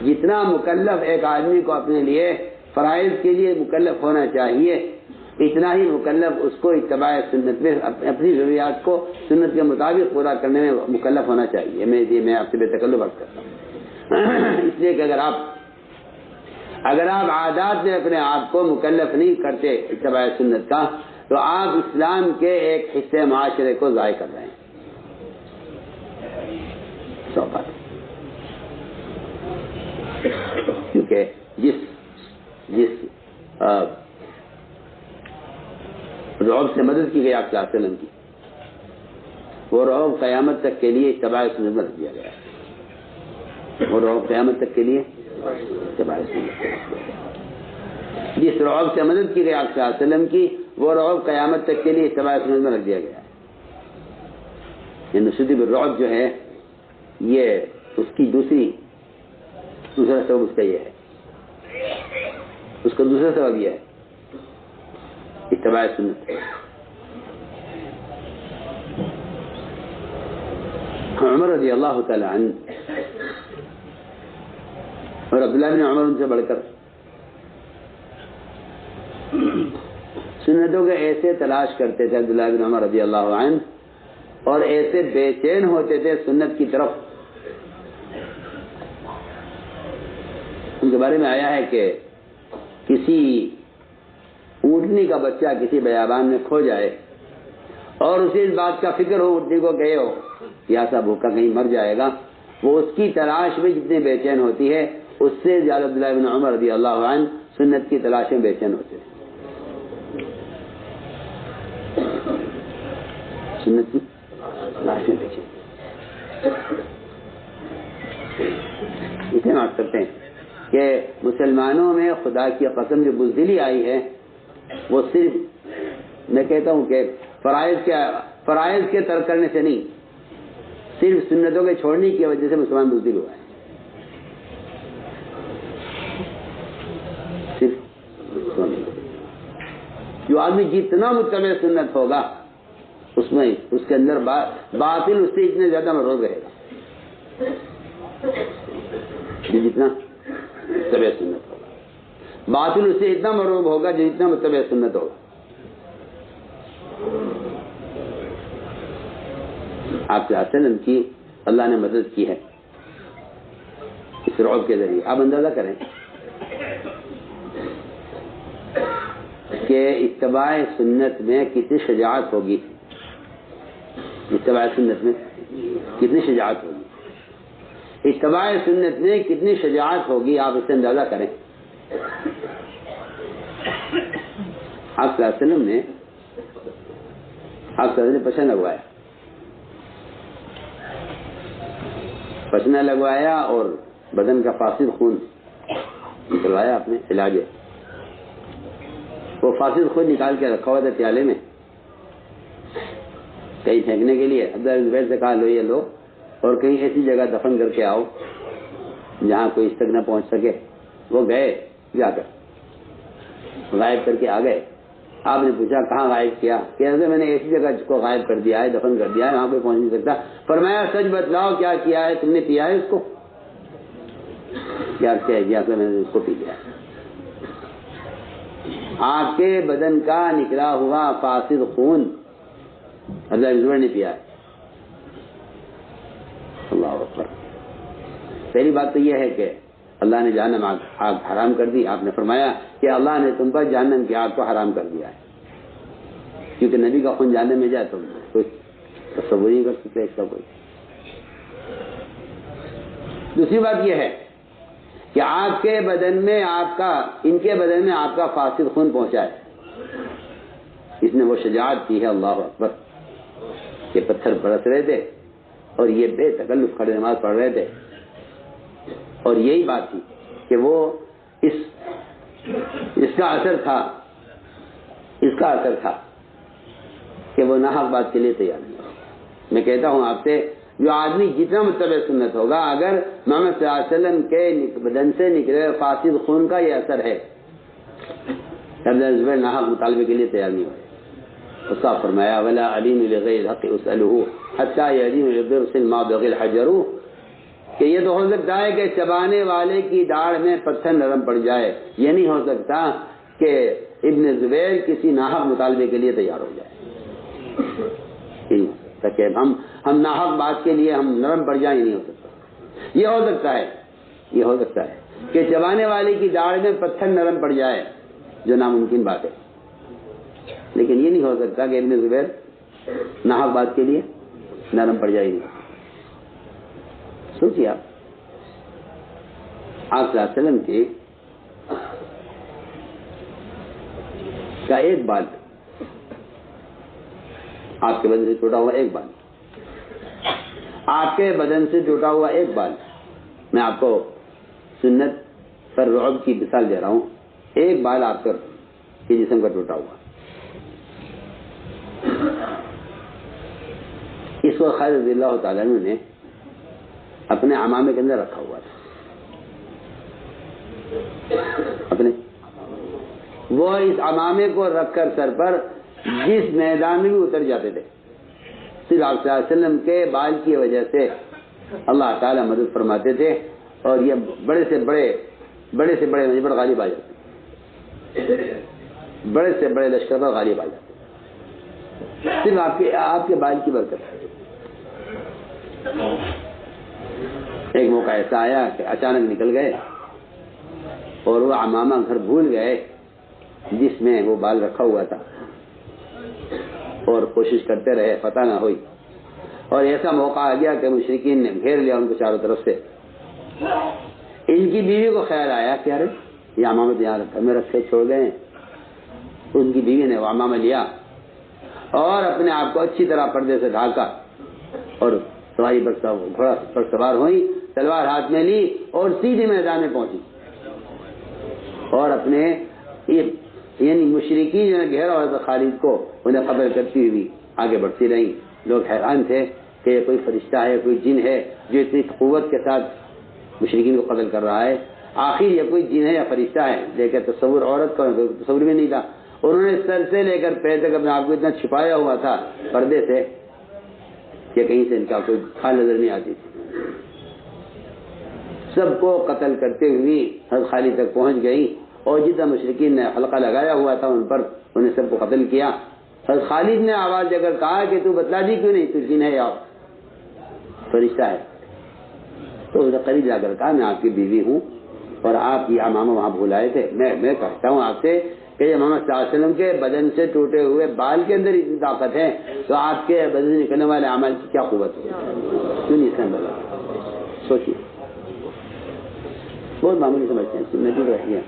جتنا مکلف ایک آدمی کو اپنے لیے فرائض کے لیے مکلف ہونا چاہیے، اتنا ہی مکلف اس کو اتباع سنت میں اپنی ضروریات کو سنت کے مطابق پورا کرنے میں مکلف ہونا چاہیے. میں آپ سے بے تکلف بات کرتا ہوں، اس لیے کہ اگر آپ عادات میں اپنے آپ کو مکلف نہیں کرتے اتباع سنت کا، تو آپ اسلام کے ایک حصے معاشرے کو ضائع کر رہے ہیں. کیونکہ جس رعب سے مدد کی گئی آپ صلی اللہ علیہ وسلم کی، وہ رعب قیامت تک کے لیے اتباع سنت میں رکھ دیا گیا ہے. وہ رعب قیامت تک کے لیے اتباع سنت. جس رعب سے مدد کی گئی آپ صلی اللہ علیہ وسلم کی، وہ رعب قیامت تک کے لیے اتباع سنت میں رکھ دیا گیا ہے. نصرت بالرعب جو ہے، یہ اس کی دوسرا سبب اس کا یہ ہے، اس کا دوسرا سبب یہ ہے اتباع سنت. عمر رضی اللہ تعالی عنہ اور عبداللہ بن عمر ان سے بڑھ کر سنتوں کے ایسے تلاش کرتے تھے عبداللہ بن عمر رضی اللہ عنہ، اور ایسے بے چین ہوتے تھے سنت کی طرف. ان کے بارے میں آیا ہے کہ کسی اونٹنی کا بچہ کسی بیابان میں کھو جائے اور اسے اس بات کا فکر ہو اونٹنی کو گئے ہو یا سا بھوکا کہیں مر جائے گا، وہ اس کی تلاش میں جتنے بے چین ہوتی ہے اس سے زیادہ عبداللہ بن عمر رضی اللہ عنہ سنت کی تلاش میں بے چین ہوتے ہیں. سنت کی تلاش میں بے چین اسے بات کرتے ہیں کہ مسلمانوں میں خدا کی قسم جو بزدلی آئی ہے وہ صرف میں کہتا ہوں کہ فرائض کے ترک کرنے سے نہیں، صرف سنتوں کے چھوڑنے کی وجہ سے مسلمان بزدل ہوا ہے. صرف جو آدمی جتنا متبع سنت ہوگا اس میں اس کے اندر باطل اس سے اتنے زیادہ مروب رہے گا. جتنا متبع سنت ہوگا باطل اس سے اتنا مروب ہوگا جو اتنا متبع سنت ہوگا. آپ کے وسلم کی اللہ نے مدد کی ہے اس رعب کے ذریعے. آپ اندازہ کریں کہ اتباع سنت میں کتنی شجاعت ہوگی، اتباع سنت میں کتنی شجاعت ہوگی، اتباع سنت میں کتنی شجاعت ہوگی. آپ اس سے اندازہ کریں. آپ صلی اللہ علیہ وسلم نے پشن لگوایا، پسینہ لگوایا اور بدن کا فاسد خون نکلوایا. آپ نے علاج ہے وہ فاسد خون نکال کے رکھا ہوا تھا پیالے میں کہیں پھینکنے کے لیے. عبداللہ بن زبیر سے کہا لو یہ لو اور کہیں ایسی جگہ دفن کر کے آؤ جہاں کوئی اس تک نہ پہنچ سکے. وہ گئے جا کر غائب کر کے آ گئے. آپ نے پوچھا کہاں غائب کیا؟ کہ میں نے ایسی جگہ جس کو غائب کر دیا ہے، دفن کر دیا ہے، وہاں کوئی پہنچ نہیں سکتا. فرمایا سچ بتلاؤ کیا کیا ہے تم نے؟ پیا ہے اس کو؟ کیا کیا میں نے اس کو پی لیا. آپ کے بدن کا نکلا ہوا فاسد خون عبداللہ بن زبیر نے پیا ہے. اللہ اکبر. پہلی بات تو یہ ہے کہ اللہ نے جہنم آگ حرام کر دی. آپ نے فرمایا کہ اللہ نے تم پر جہنم کی آگ کو حرام کر دیا ہے، کیونکہ نبی کا خون جہنم میں جائے تو کوئی تصور نہیں کر سکتے اس کا کوئی. دوسری بات یہ ہے کہ آپ کے بدن میں ان کے بدن میں آپ کا فاسد خون پہنچا ہے. اس نے وہ شجاعت کی ہے اللہ اکبر کہ پتھر برس رہے تھے اور یہ بے تکلف کھڑے نماز پڑھ رہے تھے. اور یہی بات تھی کہ وہ اس کا اثر تھا کہ وہ ناحق بات کے لیے تیار نہیں. میں کہتا ہوں آپ سے جو آدمی جتنا متبع سنت ہوگا، اگر محمد صلی اللہ علیہ وسلم کے بدن سے نکلے فاسد خون کا یہ اثر ہے، عبداللہ بن زبیر ناحق مطالبے کے لیے تیار نہیں ہوئے. اس کا فرمایا ولا علیم لغیر الحق اسألہ حتی یعلم للضرس ما بغی الحجر، کہ یہ تو ہو سکتا ہے کہ چبانے والے کی داڑھ میں پتھر نرم پڑ جائے، یہ نہیں ہو سکتا کہ ابن زبیر کسی ناحق مطالبے کے لیے تیار ہو جائے. کہ ہم ناحق بات کے لیے ہم نرم پڑ جائیں، نہیں ہو سکتا. یہ ہو سکتا ہے کہ چبانے والے کی داڑھ میں پتھر نرم پڑ جائے، جو ناممکن بات ہے، لیکن یہ نہیں ہو سکتا کہ ابن زبیر ناحق بات کے لیے نرم پڑ جائے. نہیں سوچیے آپ صلی اللہ علیہ وسلم کی کا ایک بال آپ کے بدن سے ٹوٹا ہوا ایک بال، آپ کے بدن سے ٹوٹا ہوا ایک بال، میں آپ کو سنت پر رعب کی مثال دے رہا ہوں. ایک بال آپ کے جسم کا ٹوٹا ہوا، اس کو خالد رضی اللہ تعالیٰ عنہ نے اپنے عمامے کے اندر رکھا ہوا تھا. وہ اس عمامے کو رکھ کر سر پر جس میدان میں بھی اتر جاتے تھے، صرف آپ صلی اللہ علیہ وسلم کے بال کی وجہ سے اللہ تعالیٰ مدد فرماتے تھے اور یہ بڑے سے بڑے مجھ پر غالب آ جاتے ہیں، بڑے سے بڑے لشکر پر غالب آ جاتے ہیں، صرف آپ کے بال کی برکت ہے۔ ایک موقع ایسا آیا کہ اچانک نکل گئے اور وہ عمامہ گھر بھول گئے جس میں وہ بال رکھا ہوا تھا، اور کوشش کرتے رہے، فتح نہ ہوئی، اور ایسا موقع آ گیا کہ مشرکین نے گھیر لیا ان کو چاروں طرف سے۔ ان کی بیوی کو خیال آیا کہ ارے یہ عمامہ یہاں رکھا میں رکھے چھوڑ گئے۔ ان کی بیوی نے وہ عمامہ لیا اور اپنے آپ کو اچھی طرح پردے سے ڈھانکا اور سواری پر گھوڑا پر سوار ہوئی، تلوار ہاتھ میں لی اور سیدھے میدان میں پہنچی، اور اپنے یعنی مشرکی جو گھیرا ہوا تھا خالد کو انہیں قتل کرتی ہوئی آگے بڑھتی رہی۔ لوگ حیران تھے کہ یہ کوئی فرشتہ ہے، کوئی جن ہے جو اتنی قوت کے ساتھ مشرکین کو قتل کر رہا ہے، آخر یہ کوئی جن ہے یا فرشتہ ہے؟ دیکھے تصور عورت کا تصور بھی نہیں تھا۔ انہوں نے سر سے لے کر پیر تک اپنے آپ کو اتنا چھپایا ہوا تھا پردے سے کہ کہیں سے ان کا کوئی کھال نظر نہیں آتی تھی۔ سب کو قتل کرتے ہوئے حضرت خالد تک پہنچ گئی، اور جتنا مشرکین نے حلقہ لگایا ہوا تھا ان پر انہیں سب کو قتل کیا۔ حضرت خالد نے آواز دے کر کہا کہ تو بتلا دی کیوں نہیں تو جن ہے یا فرشتہ ہے؟ تو اس نے قریب جا کر کہا میں آپ کی بیوی ہوں اور آپ یہ عمامہ وہاں بھولائے تھے، میں کہتا ہوں آپ سے کہ محمد صلی اللہ علیہ وسلم کے بدن سے ٹوٹے ہوئے بال کے اندر اتنی طاقت ہے تو آپ کے بدن سے نکلنے والے اعمال کی کیا قوت ہے؟ کیوں نہیں سمجھا؟ سوچیے، بہت معمولی سمجھتے ہیں، سنتی رہتی ہے۔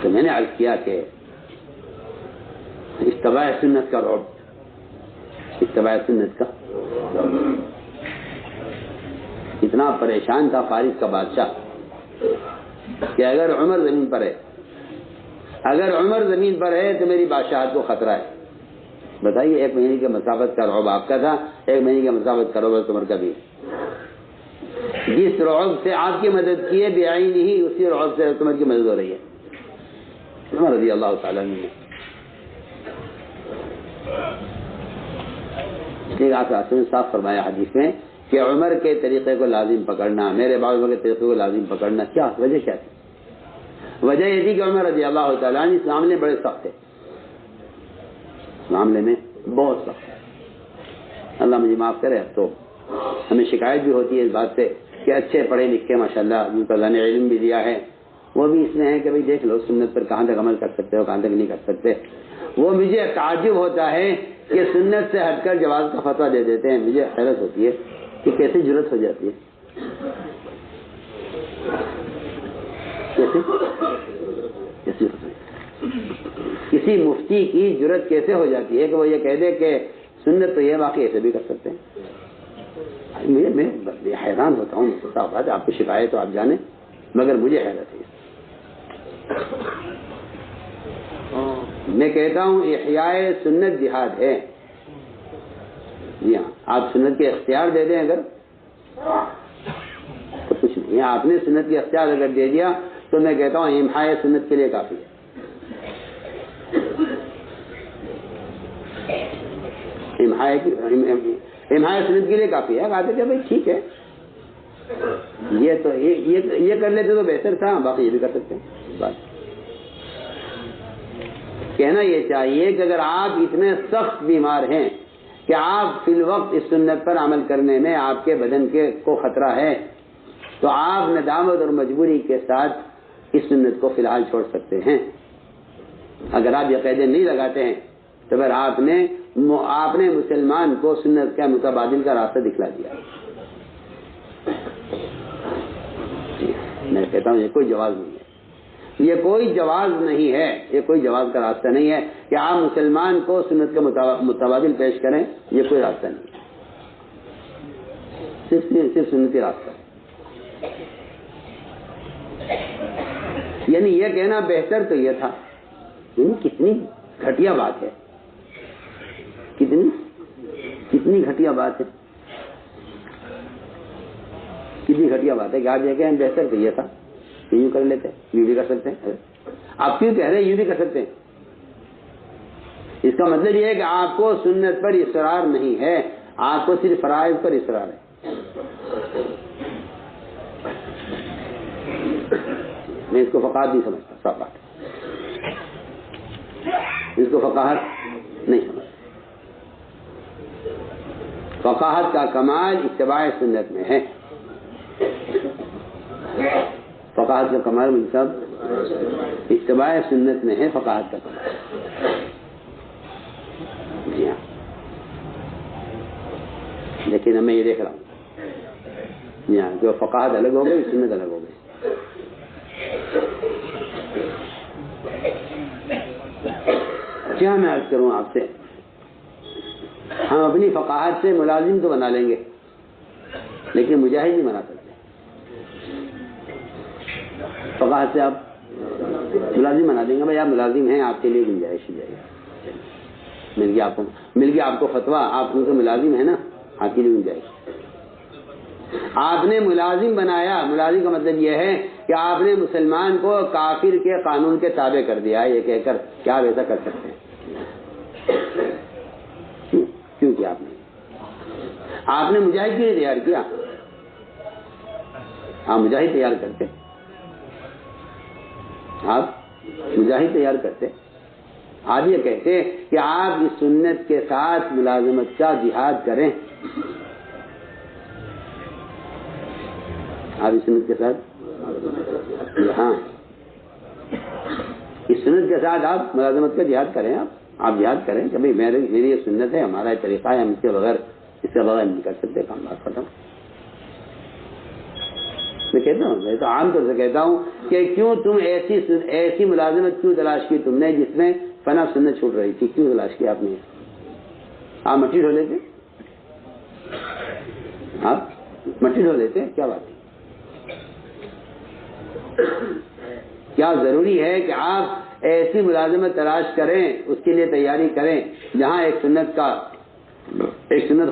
تو میں نے عرض کیا کہ اتباع سنت کا رعب، اتباع سنت کا اتنا پریشان تھا فارس کا بادشاہ کہ اگر عمر زمین پر ہے تو میری بادشاہت کو خطرہ ہے۔ بتائیے، 1 مہینے کے مسافت کا رعب آپ کا تھا، 1 مہینے کے مسافت کا رعب عمر کا بھی ہے۔ جس رعب سے آپ کی مدد کی ہے بعین ہی، اسی رعب سے عمر کی مدد ہو رہی ہے۔ عمر رضی اللہ تعالیٰ عنہ نے صاف فرمایا حدیث میں کہ عمر کے طریقے کو لازم پکڑنا، میرے بعد عمر کے طریقے کو لازم پکڑنا، کیا وجہ کیا تھی؟ وجہ یہ تھی کہ عمر رضی اللہ تعالیٰ عنہ اس معاملے میں بڑے سخت تھے، اس معاملے میں بہت سخت ہے۔ اللہ مجھے معاف کرے، اب تو ہمیں شکایت بھی ہوتی ہے اس بات سے کہ اچھے پڑھے لکھے ماشاءاللہ جن کو اللہ نے علم بھی دیا ہے، وہ بھی اس میں ہے کہ بھئی دیکھ لو سنت پر کہاں تک عمل کر سکتے ہو، کہاں تک نہیں کر سکتے۔ وہ مجھے تعجب ہوتا ہے کہ سنت سے ہٹ کر جواز کا فتویٰ دے دیتے ہیں۔ مجھے حیرت ہوتی ہے کہ کیسے جرت ہو جاتی ہے، کسی مفتی کی جرت کیسے ہو جاتی ہے کہ وہ یہ کہہ دے کہ سنت تو یہ واقعی ایسے بھی کر سکتے ہیں۔ میں حیران ہوتا ہوں، صاف بات ہے، آپ کی شکایت تو آپ جانیں، مگر مجھے حیرت ہے۔ میں کہتا ہوں احیاء سنت جہاد ہے۔ جی ہاں، آپ سنت کے اختیار دے دیں اگر تو کچھ نہیں ہے، آپ نے سنت کے اختیار اگر دے دیا تو میں کہتا ہوں امحاء سنت کے لیے کافی ہے۔ امحاء سنت کے لیے کافی ہے۔ کہتے کہ بھائی ٹھیک ہے، یہ تو یہ کر لیتے تو بہتر تھا، باقی یہ بھی کر سکتے ہیں۔ بات کہنا یہ چاہیے کہ اگر آپ اتنے سخت بیمار ہیں کہ آپ فی الوقت اس سنت پر عمل کرنے میں آپ کے بدن کو خطرہ ہے تو آپ ندامت اور مجبوری کے ساتھ اس سنت کو فی الحال چھوڑ سکتے ہیں۔ اگر آپ یہ قیدیں نہیں لگاتے ہیں تو پھر آپ نے مسلمان کو سنت کا متبادل کا راستہ دکھلا دیا۔ میں کہتا ہوں یہ کوئی جواز نہیں ہے، یہ کوئی جواز نہیں ہے، یہ کوئی جواز کا راستہ نہیں ہے کہ آپ مسلمان کو سنت کا متبادل پیش کریں، یہ کوئی راستہ نہیں ہے، صرف سنتی راستہ ہے۔ یعنی یہ کہنا بہتر تو یہ تھا، کتنی گھٹیا بات ہے، کتنی گھٹیا بات ہے، کتنی گھٹیا بات ہے کہ آپ یہ کہیں بہتر تو یہ تھا، یوں کر لیتے، یوں بھی کر سکتے ہیں۔ آپ کیوں کہہ رہے ہیں یوں بھی کر سکتے ہیں؟ اس کا مطلب یہ ہے کہ آپ کو سنت پر اصرار نہیں ہے، آپ کو صرف فرائض پر اصرار ہے۔ میں اس کو فقاہت نہیں سمجھتا، صاف بات، اس کو فقاہت نہیں سمجھتا۔ فقاہت کا کمال اتباع سنت میں ہے، فقاہت کا کمال صاحب اتباع سنت میں ہے، فقاہت کا کمال۔ جی ہاں، لیکن میں یہ دیکھ رہا ہوں جی ہاں، جو فقاہت الگ ہو گئی، سنت الگ ہو گئی۔ کیا میں عرض کروں آپ سے، ہم اپنی فقاہت سے ملازم تو بنا لیں گے لیکن مجاہد نہیں بنا سکتے۔ فقاہت سے آپ ملازم بنا دیں گے، بھائی آپ ملازم ہیں، آپ کے لیے گنجائش ہو جائے گی، مل گیا آپ کو فتویٰ، آپ ان سے ملازم ہیں نا، آپ کے لیے گنجائش۔ آپ نے ملازم بنایا، ملازم کا مطلب یہ ہے کہ آپ نے مسلمان کو کافر کے قانون کے تابع کر دیا، یہ کہہ کر کیا آپ ایسا کر سکتے ہیں؟ کیوں کیا آپ نے مجاہد کے لیے تیار کیا، آپ مجاہد تیار کرتے، آپ مجاہد تیار کرتے، آپ یہ کہتے کہ آپ اس سنت کے ساتھ ملازمت کا جہاد کریں، آپ اس سنت کے ساتھ، ہاں اس سنت کے ساتھ آپ ملازمت کا جہاد کریں، آپ جہاد کریں کہ بھائی میری یہ سنت ہے، ہمارا یہ طریقہ ہے، ہم اس کے بغیر نہیں کر سکتے کام، بات ختم۔ میں کہتا ہوں، میں تو عام طور سے کہتا ہوں کہ کیوں تم ایسی ملازمت کیوں تلاش کی تم نے جس میں فنا سنت چھوٹ رہی تھی، کیوں تلاش کی آپ نے؟ آپ مٹی ڈھو لیتے، آپ مٹی ڈھو لیتے، کیا بات ہے؟ کیا ضروری ہے کہ آپ ایسی ملازمت تلاش کریں، اس کے لیے تیاری کریں جہاں ایک سنت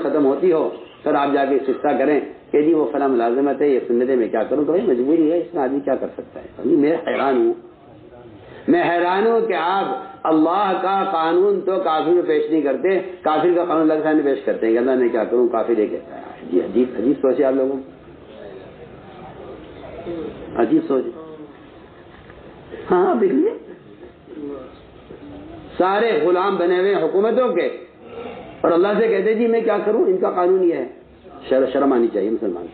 ختم ہوتی ہو، پھر آپ جا کے استفسار کریں کہ جی وہ فلاں ملازمت ہے، یہ سنت ہے، میں کیا کروں؟ تو بھائی مجبوری ہے، اس میں آدمی کیا کر سکتا ہے؟ میں حیران ہوں کہ آپ اللہ کا قانون تو کافر میں پیش نہیں کرتے، کافر کا قانون اللہ کے سامنے پیش کرتے ہیں کہ اللہ میں کیا کروں، کافر یہ کہتا ہے۔ جی عجیب سوچ ہے آپ لوگوں کی، عجیب سوچ۔ ہاں دیکھیے، سارے غلام بنے ہوئے حکومتوں کے، اور اللہ سے کہتے جی میں کیا کروں، ان کا قانون یہ ہے۔ شرم آنی چاہیے مسلمان۔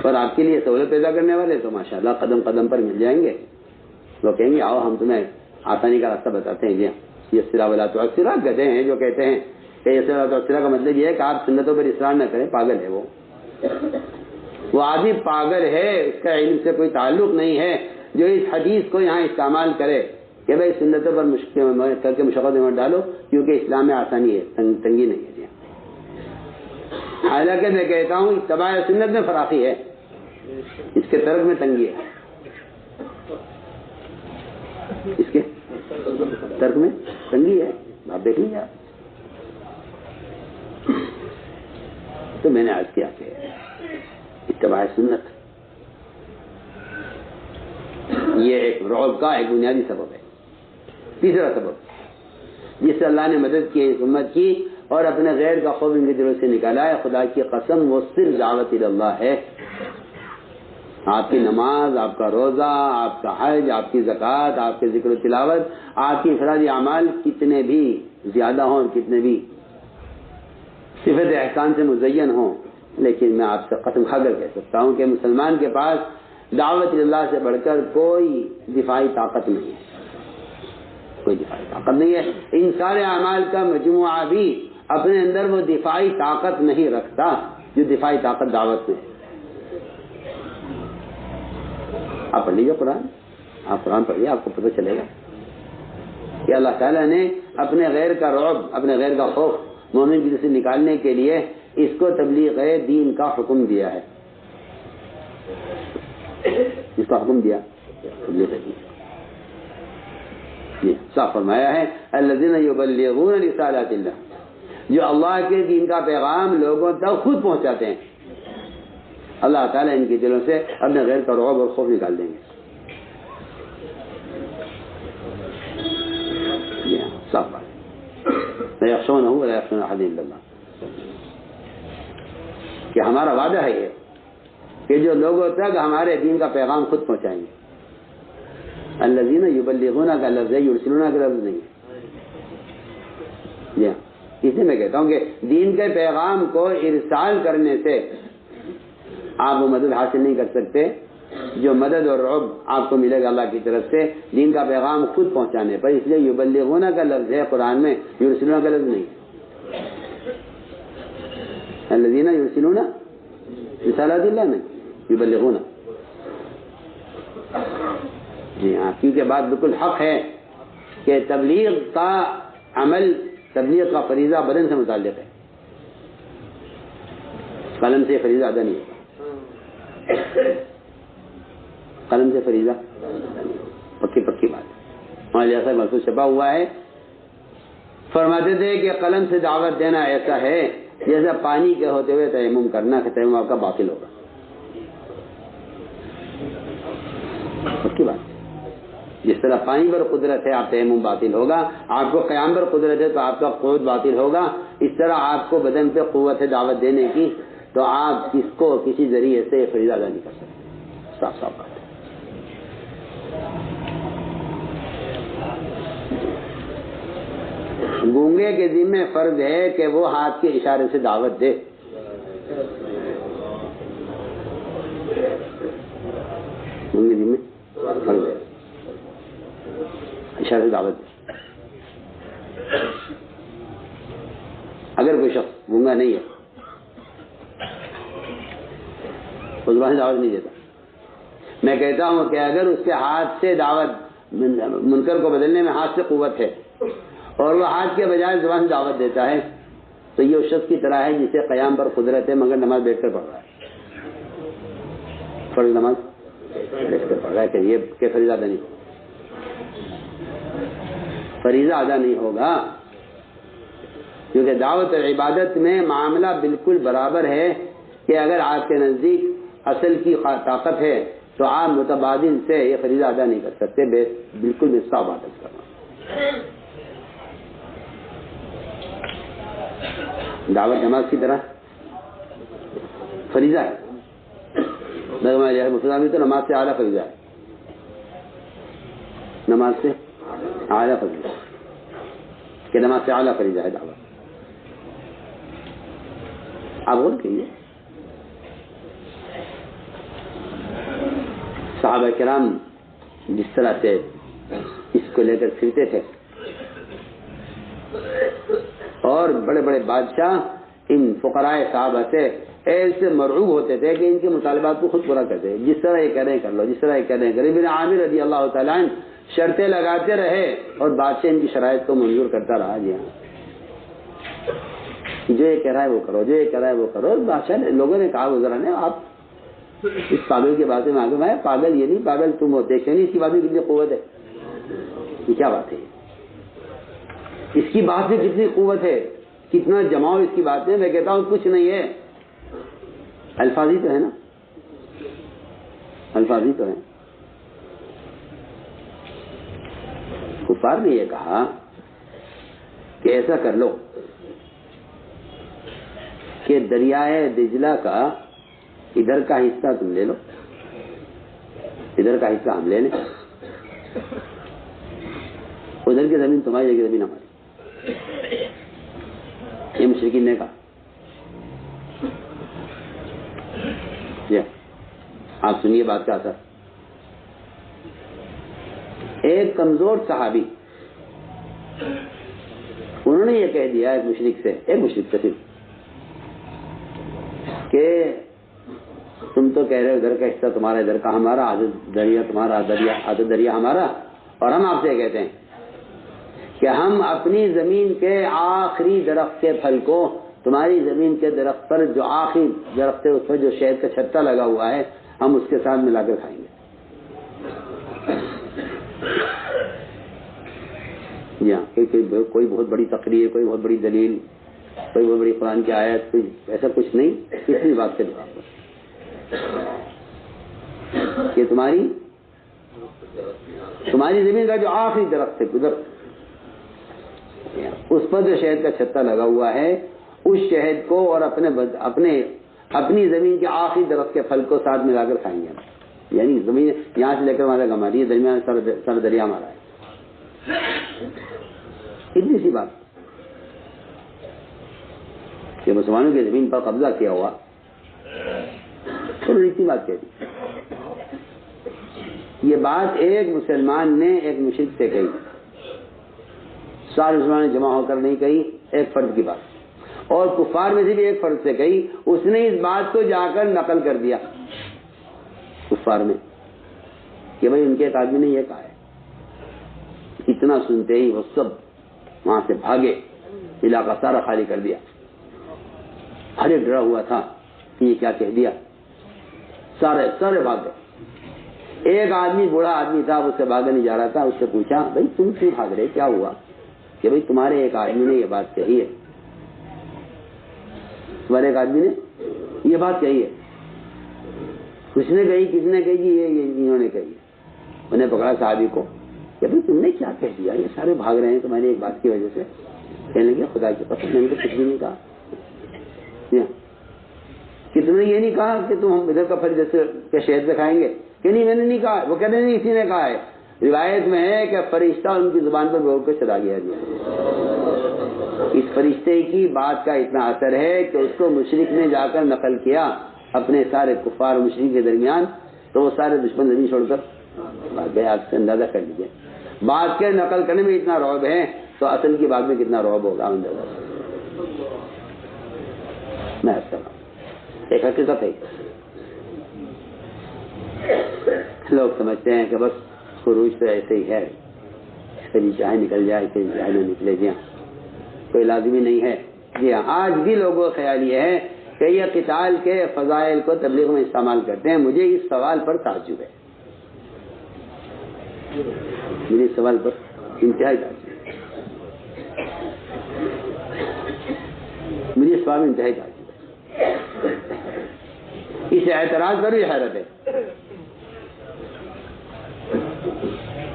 اور آپ کے لیے سہولت پیدا کرنے والے تو ماشاءاللہ قدم قدم پر مل جائیں گے، وہ کہیں گے آؤ ہم تمہیں آسانی کا راستہ بتاتے ہیں۔ جی یہ سرا ولا تعسرا گدھے ہیں جو کہتے ہیں کہ یہ سرا تعسرا کا مطلب یہ ہے کہ آپ سنتوں پر اصرار نہ کریں، پاگل ہے وہ آدمی پاگل ہے، اس کا علم سے کوئی تعلق نہیں ہے جو اس حدیث کو یہاں استعمال کرے کہ بھائی سنتوں پر کر کے مشقت میں ڈالو، کیونکہ اسلام میں آسانی ہے، تنگی نہیں ہے۔ حالانکہ میں کہتا ہوں اتباع سنت میں فراخی ہے، اس کے ترک میں تنگی ہے، اس کے ترک میں تنگی ہے، آپ دیکھ لیجیے۔ تو میں نے عرض کیا کہ اتباع سنت یہ ایک رعب کا ایک بنیادی سبب ہے۔ تیسرا سبب جس سے اللہ نے مدد کی امت کی اور اپنے غیر کا خوف ان کے دلوں سے نکالا ہے، خدا کی قسم وہ صرف دعوت اللہ ہے۔ آپ کی نماز، آپ کا روزہ، آپ کا حج، آپ کی زکوٰۃ، آپ کے ذکر و تلاوت، آپ کی انفرادی اعمال کتنے بھی زیادہ ہوں اور کتنے بھی صفت احسان سے مزین ہوں، لیکن میں آپ سے قسم کھا کر کہہ سکتا ہوں کہ مسلمان کے پاس دعوت اللہ سے بڑھ کر کوئی دفاعی طاقت نہیں ہے، کوئی دفاعی طاقت نہیں ہے۔ ان سارے اعمال کا مجموعہ بھی اپنے اندر وہ دفاعی طاقت نہیں رکھتا جو دفاعی طاقت دعوت میں ہے۔ آپ پڑھ لیجیے قرآن، آپ قرآن پڑھیے، آپ کو پتہ چلے گا کہ اللہ تعالیٰ نے اپنے غیر کا رعب، اپنے غیر کا خوف مومن کی دل سے نکالنے کے لیے اس کو تبلیغ دین کا حکم دیا ہے، اس کا حکم دیا تبلیغ دین۔ یہ صاف فرمایا ہے الذین یبلغون رسالات اللہ، جو اللہ کے دین کا پیغام لوگوں تک خود پہنچاتے ہیں، اللہ تعالیٰ ان کے دلوں سے اپنے غیر کا رعب اور خوف نکال دیں گے۔ صاف بات۔ لا یخشونہ ولا یخشون احد الا اللہ، کہ ہمارا وعدہ ہے یہ کہ جو لوگوں تک ہمارے دین کا پیغام خود پہنچائیں گے. الذین یبلغون کا لفظ ہے، یرسلون کا لفظ نہیں. جی ہاں، اس لیے میں کہتا ہوں کہ دین کے پیغام کو ارسال کرنے سے آپ وہ مدد حاصل نہیں کر سکتے جو مدد اور رعب آپ کو ملے گا اللہ کی طرف سے دین کا پیغام خود پہنچانے پر. اس لیے یبلغون کا لفظ ہے قرآن میں، یرسلون کا لفظ نہیں. الذین یرسلون رسالات اللہ نہیں، یبلغون. جی ہاں، کیونکہ بات بالکل حق ہے کہ تبلیغ کا عمل، تبلیغ کا فریضہ بدن سے متعلق ہے، قلم سے فریضہ ادا نہیں ہوگا. قلم سے فریضہ پکی بات. ہمارے جیسا محسوس چھپا ہوا ہے، فرماتے تھے کہ قلم سے دعوت دینا ایسا ہے جیسا پانی کے ہوتے ہوئے تیمم کرنا، کہ تیمم آپ کا باطل ہوگا. پکی بات. جس طرح پانی پر قدرت ہے آپ تیمم باطل ہوگا، آپ کو قیام پر قدرت ہے تو آپ کا قوت باطل ہوگا. اس طرح آپ کو بدن پہ قوت ہے دعوت دینے کی، تو آپ اس کو کسی ذریعے سے فریضہ ادا نہیں کر سکتے. صاف بات ہے. گونگے کے ذمہ فرض ہے کہ وہ ہاتھ کے اشارے سے دعوت دے. گونگے ذمہ فرض ہے، اشارے سے دعوت دے. اگر کوئی شخص گونگا نہیں ہے، اس زبان سے دعوت نہیں دیتا. میں کہتا ہوں کہ اگر اس کے ہاتھ سے دعوت، منکر کو بدلنے میں ہاتھ سے قوت ہے اور وہ ہاتھ کے بجائے زبان سے دعوت دیتا ہے، تو یہ اس شخص کی طرح ہے جسے قیام پر قدرت ہے مگر نماز بیٹھ کر پڑھ رہا ہے. فرض نماز بیٹھ کر پڑھ رہا ہے کہ یہ کہ فریضہ ادا نہیں، فریضہ ادا نہیں ہوگا. کیونکہ دعوت اور عبادت میں معاملہ بالکل برابر ہے کہ اگر آپ کے نزدیک اصل کی طاقت ہے تو آپ متبادل سے یہ فریضہ ادا نہیں کر سکتے، بالکل نصف عبادت کرنا. دعوت نماز کی طرح فریضہ ہے، مسلمان تو نماز سے اعلیٰ فریضہ ہے، نماز سے اعلیٰ فریضہ کہ نماز سے اعلیٰ فریضہ ہے دعوت. آپ غور کیجیے، صحابہ کرام جس طرح سے اس کو لے کر پھرتے تھے، اور بڑے بڑے بادشاہ ان فقراء صحابہ سے ایسے مرعوب ہوتے تھے کہ ان کے مطالبات کو خود پورا کرتے. جس طرح یہ کہہ رہے ہیں کر لو، جس طرح یہ کہہ رہے ہیں کرے. ابن عامر رضی اللہ تعالیٰ عنہ شرطیں لگاتے رہے اور بادشاہ ان کی شرائط کو منظور کرتا رہا. جی ہاں، جو یہ کہہ رہا ہے وہ کرو، جو یہ کہہ رہا ہے وہ کرو. بادشاہ نے، لوگوں نے کہا گزرا نے، آپ اس پاگل کی باتیں میں آگے میں پاگل یہ نہیں، پاگل تم ہو، دیکھے نہیں اس کی بات میں کتنی قوت ہے. یہ کیا بات ہے؟ اس کی بات میں کتنی قوت ہے، کتنا جماؤ اس کی بات میں. میں کہتا ہوں کچھ نہیں ہے، الفاظ ہی تو ہے نا، الفاظ ہی تو ہے. کفار نے یہ کہا کہ ایسا کر لو کہ دریائے دجلہ کا ادھر کا حصہ تم لے لو، ادھر کا حصہ ہم لے لیں، ادھر کی زمین تمہاری جگہ زمین ہماری. یہ مشرکین نے کہا. آپ سنیے بات کا اثر. ایک کمزور صحابی، انہوں نے یہ کہہ دیا ایک مشرک سے صرف کہ تم تو کہہ رہے ہو ادھر کا حصہ تمہارا، ادھر کا ہمارا، آدھا دریا تمہارا، آدھا دریا ہمارا، اور ہم آپ سے کہتے ہیں کہ ہم اپنی زمین کے آخری درخت کے پھل کو تمہاری زمین کے درخت پر جو آخری درخت ہے اس پر جو شہد کا چھتا لگا ہوا ہے ہم اس کے ساتھ ملا کر کھائیں گے. کوئی بہت بڑی تقریر، کوئی بہت بڑی دلیل، کوئی بہت بڑی قرآن کی آیت، کوئی ایسا کچھ نہیں. کسی بات کے جواب کہ تمہاری زمین کا جو آخری درخت ہے ادھر اس پر جو شہد کا چھتا لگا ہوا ہے اس شہد کو اور اپنی زمین کے آخری درخت کے پھل کو ساتھ ملا کر کھائیں گے. یعنی زمین یہاں سے لے کر وہاں تک ہماری درمیان سر دریا ہمارا ہے. اتنی سی بات کہ مسلمانوں کی زمین پر قبضہ کیا ہوا انہوں نے اتنی بات کہہ دی. یہ بات ایک مسلمان نے ایک مشرک سے کہی, سارے مسلمان جمع ہو کر نہیں کہی, ایک فرد کی بات, اور کفار میں سے بھی ایک فرد سے کہی. اس نے اس بات کو جا کر نقل کر دیا کفار میں کہ بھائی ان کے ایک آدمی نے یہ کہا ہے. اتنا سنتے ہی وہ سب وہاں سے بھاگے, علاقہ سارا خالی کر دیا. ہر ایک ڈرا ہوا تھا کہ یہ کیا کہہ دیا, سارے بھاگ گئے. ایک آدمی بوڑھا آدمی تھا, اس سے بھاگا نہیں جا رہا تھا. اس سے پوچھا بھائی تم کیوں بھاگ رہے, کیا ہوا؟ کہ بھائی تمہارے ایک آدمی نے یہ بات کہی ہے, تمہارے ایک آدمی نے یہ بات کہی ہے. کس نے کہی جی یہ انہوں نے کہی. انہیں پکڑا صحابی کو کہ بھائی تم نے کیا کہہ دیا, یہ سارے بھاگ رہے ہیں تمہاری ایک بات کی وجہ سے. کہنے لگے خدا کی قسم میں نے تو کچھ بھی نہیں کہا. کہ تم نے یہ نہیں کہا کہ تم ہم ادھر کا پھل جیسے کہ شہد سے کھائیں گے, کہ نہیں میں نے نہیں کہا. وہ کہتے نہیں اسی نے کہا ہے. روایت میں ہے کہ فرشتہ ان کی زبان پر بول کر چلا گیا. اس فرشتے کی بات کا اتنا اثر ہے کہ اس کو مشرک نے جا کر نقل کیا اپنے سارے کفار و مشرک کے درمیان, تو وہ سارے دشمن زمین چھوڑ کر بھاگ گئے. آپ سے اندازہ کر لیجیے, بات کے نقل کرنے میں اتنا رعب ہے تو اصل کی بات میں کتنا رعب ہوگا اندازہ. میں ایک حقیقت ہے, لوگ سمجھتے ہیں کہ بس خروج تو ایسے ہی ہے, اس سے چاہے نکل جائے, اس سے چاہے نہ نکلے, جی کوئی لازمی نہیں ہے. جی ہاں, آج بھی لوگوں کا خیال یہ ہے کہ یہ قتال کے فضائل کو تبلیغ میں استعمال کرتے ہیں. مجھے اس سوال پر تعجب ہے, مجھے اس سوال پر انتہائی تعجب ہے. مجھے اس سوال میں انتہائی تعجب ہے. اس اعتراض پر بھی حیرت ہے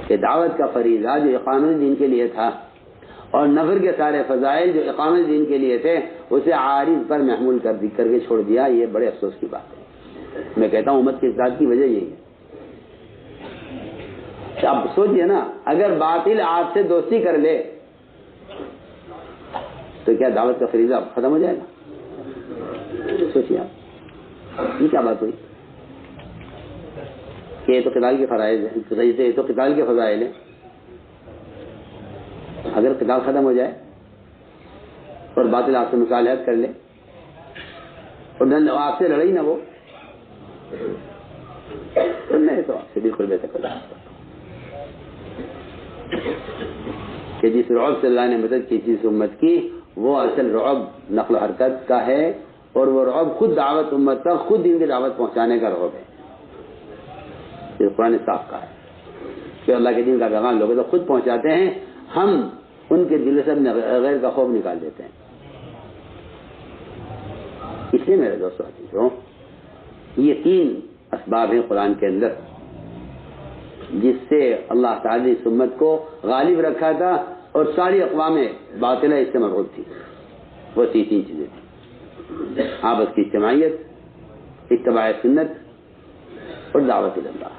کہ دعوت کا فریضہ جو اقامت دین کے لیے تھا اور نفر کے سارے فضائل جو اقامت دین کے لیے تھے اسے عارض پر محمول کر کے چھوڑ دیا. یہ بڑے افسوس کی بات ہے. میں کہتا ہوں امت کے اصلاح کی وجہ یہی ہے. اب سوچئے نا, اگر باطل آپ سے دوستی کر لے تو کیا دعوت کا فریضہ ختم ہو جائے گا؟ سوچیے آپ, یہ کیا بات ہوئی کہ یہ تو قتال کے فرائض ہیں, یہ تو قتال کے فضائل ہیں. اگر قتال ختم ہو جائے اور باطل آپ سے مصالحت کر لے اور آپ سے لڑائی نہ وہ, تو میں تو آپ سے بالکل بے تکلف کرتا ہوں کہ جس رعب سے اللہ نے مدد کی جس امت کی, وہ اصل رعب نقل و حرکت کا ہے, اور وہ رعب خود دعوت امت تک خود ان کی دعوت پہنچانے کا رعب ہے. یہ قرآن صاف کا ہے کہ اللہ کے دین کا پیغام لوگوں تک خود پہنچاتے ہیں, ہم ان کے دل سے غیر کا خوف نکال دیتے ہیں. اس لیے میرے دوستوں یہ 3 اسباب ہیں قرآن کے اندر جس سے اللہ تعالی اس امت کو غالب رکھا تھا اور ساری اقوام باطلہ اس سے مرعوب تھی. وہ 3 چیزیں تھیں: آپس کی اجتماعیت, اتباع سنت اور دعوت اللہ.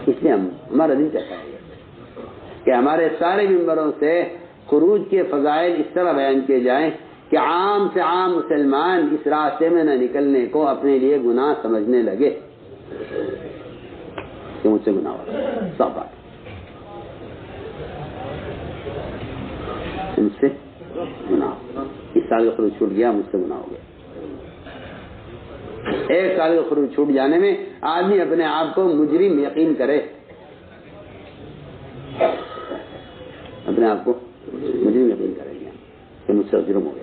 اس لیے ہمارا دل کہتا ہے کہ ہمارے سارے ممبروں سے خروج کے فضائل اس طرح بیان کیے جائیں کہ عام سے عام مسلمان اس راستے میں نہ نکلنے کو اپنے لیے گناہ سمجھنے لگے کہ مجھ سے گناہ ہو رہا ہے. سب بات ان سے گناہ, اس سال کا خروج چھوٹ گیا, مجھ سے گناہ ہو گیا. 1 سال کا خروج چھوٹ جانے میں آدمی اپنے آپ کو مجرم یقین کرے, اپنے آپ کو مجرم یقین کرے گا کہ مجھ سے جرم ہو گیا.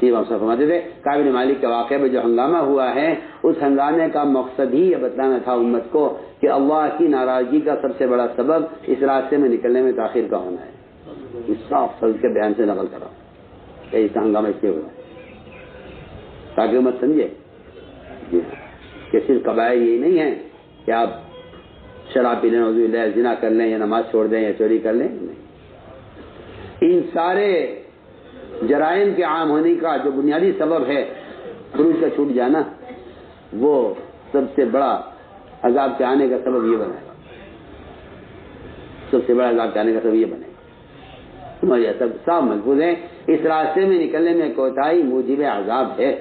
یہ ہم فرماتے تھے کعب بن مالک کے واقعے میں جو ہنگامہ ہوا ہے, اس ہنگامے کا مقصد ہی یہ بتانا تھا امت کو کہ اللہ کی ناراضگی کا سب سے بڑا سبب اس راستے میں نکلنے میں تاخیر کا ہونا ہے. اس صاف فضل کے بیان سے نقل کرا کہ اس کا ہنگامہ اس لیے ہوا تاکہ امت سمجھے کہ صرف قبائل یہی نہیں ہے کہ آپ شراب پی لیں، نعوذ باللہ، زنا کر لیں یا نماز چھوڑ دیں یا چوری کر لیں، نہیں۔ ان سارے جرائم کے عام ہونے کا جو بنیادی سبب ہے خروج کا چھوٹ جانا، وہ سب سے بڑا عذاب کے آنے کا سبب یہ بنا ہے، سب سے بڑا عذاب کے آنے کا سبب یہ بنے، سب صاف محفوظ ہیں۔ اس راستے میں نکلنے میں کوتاہی موجب عذاب ہے۔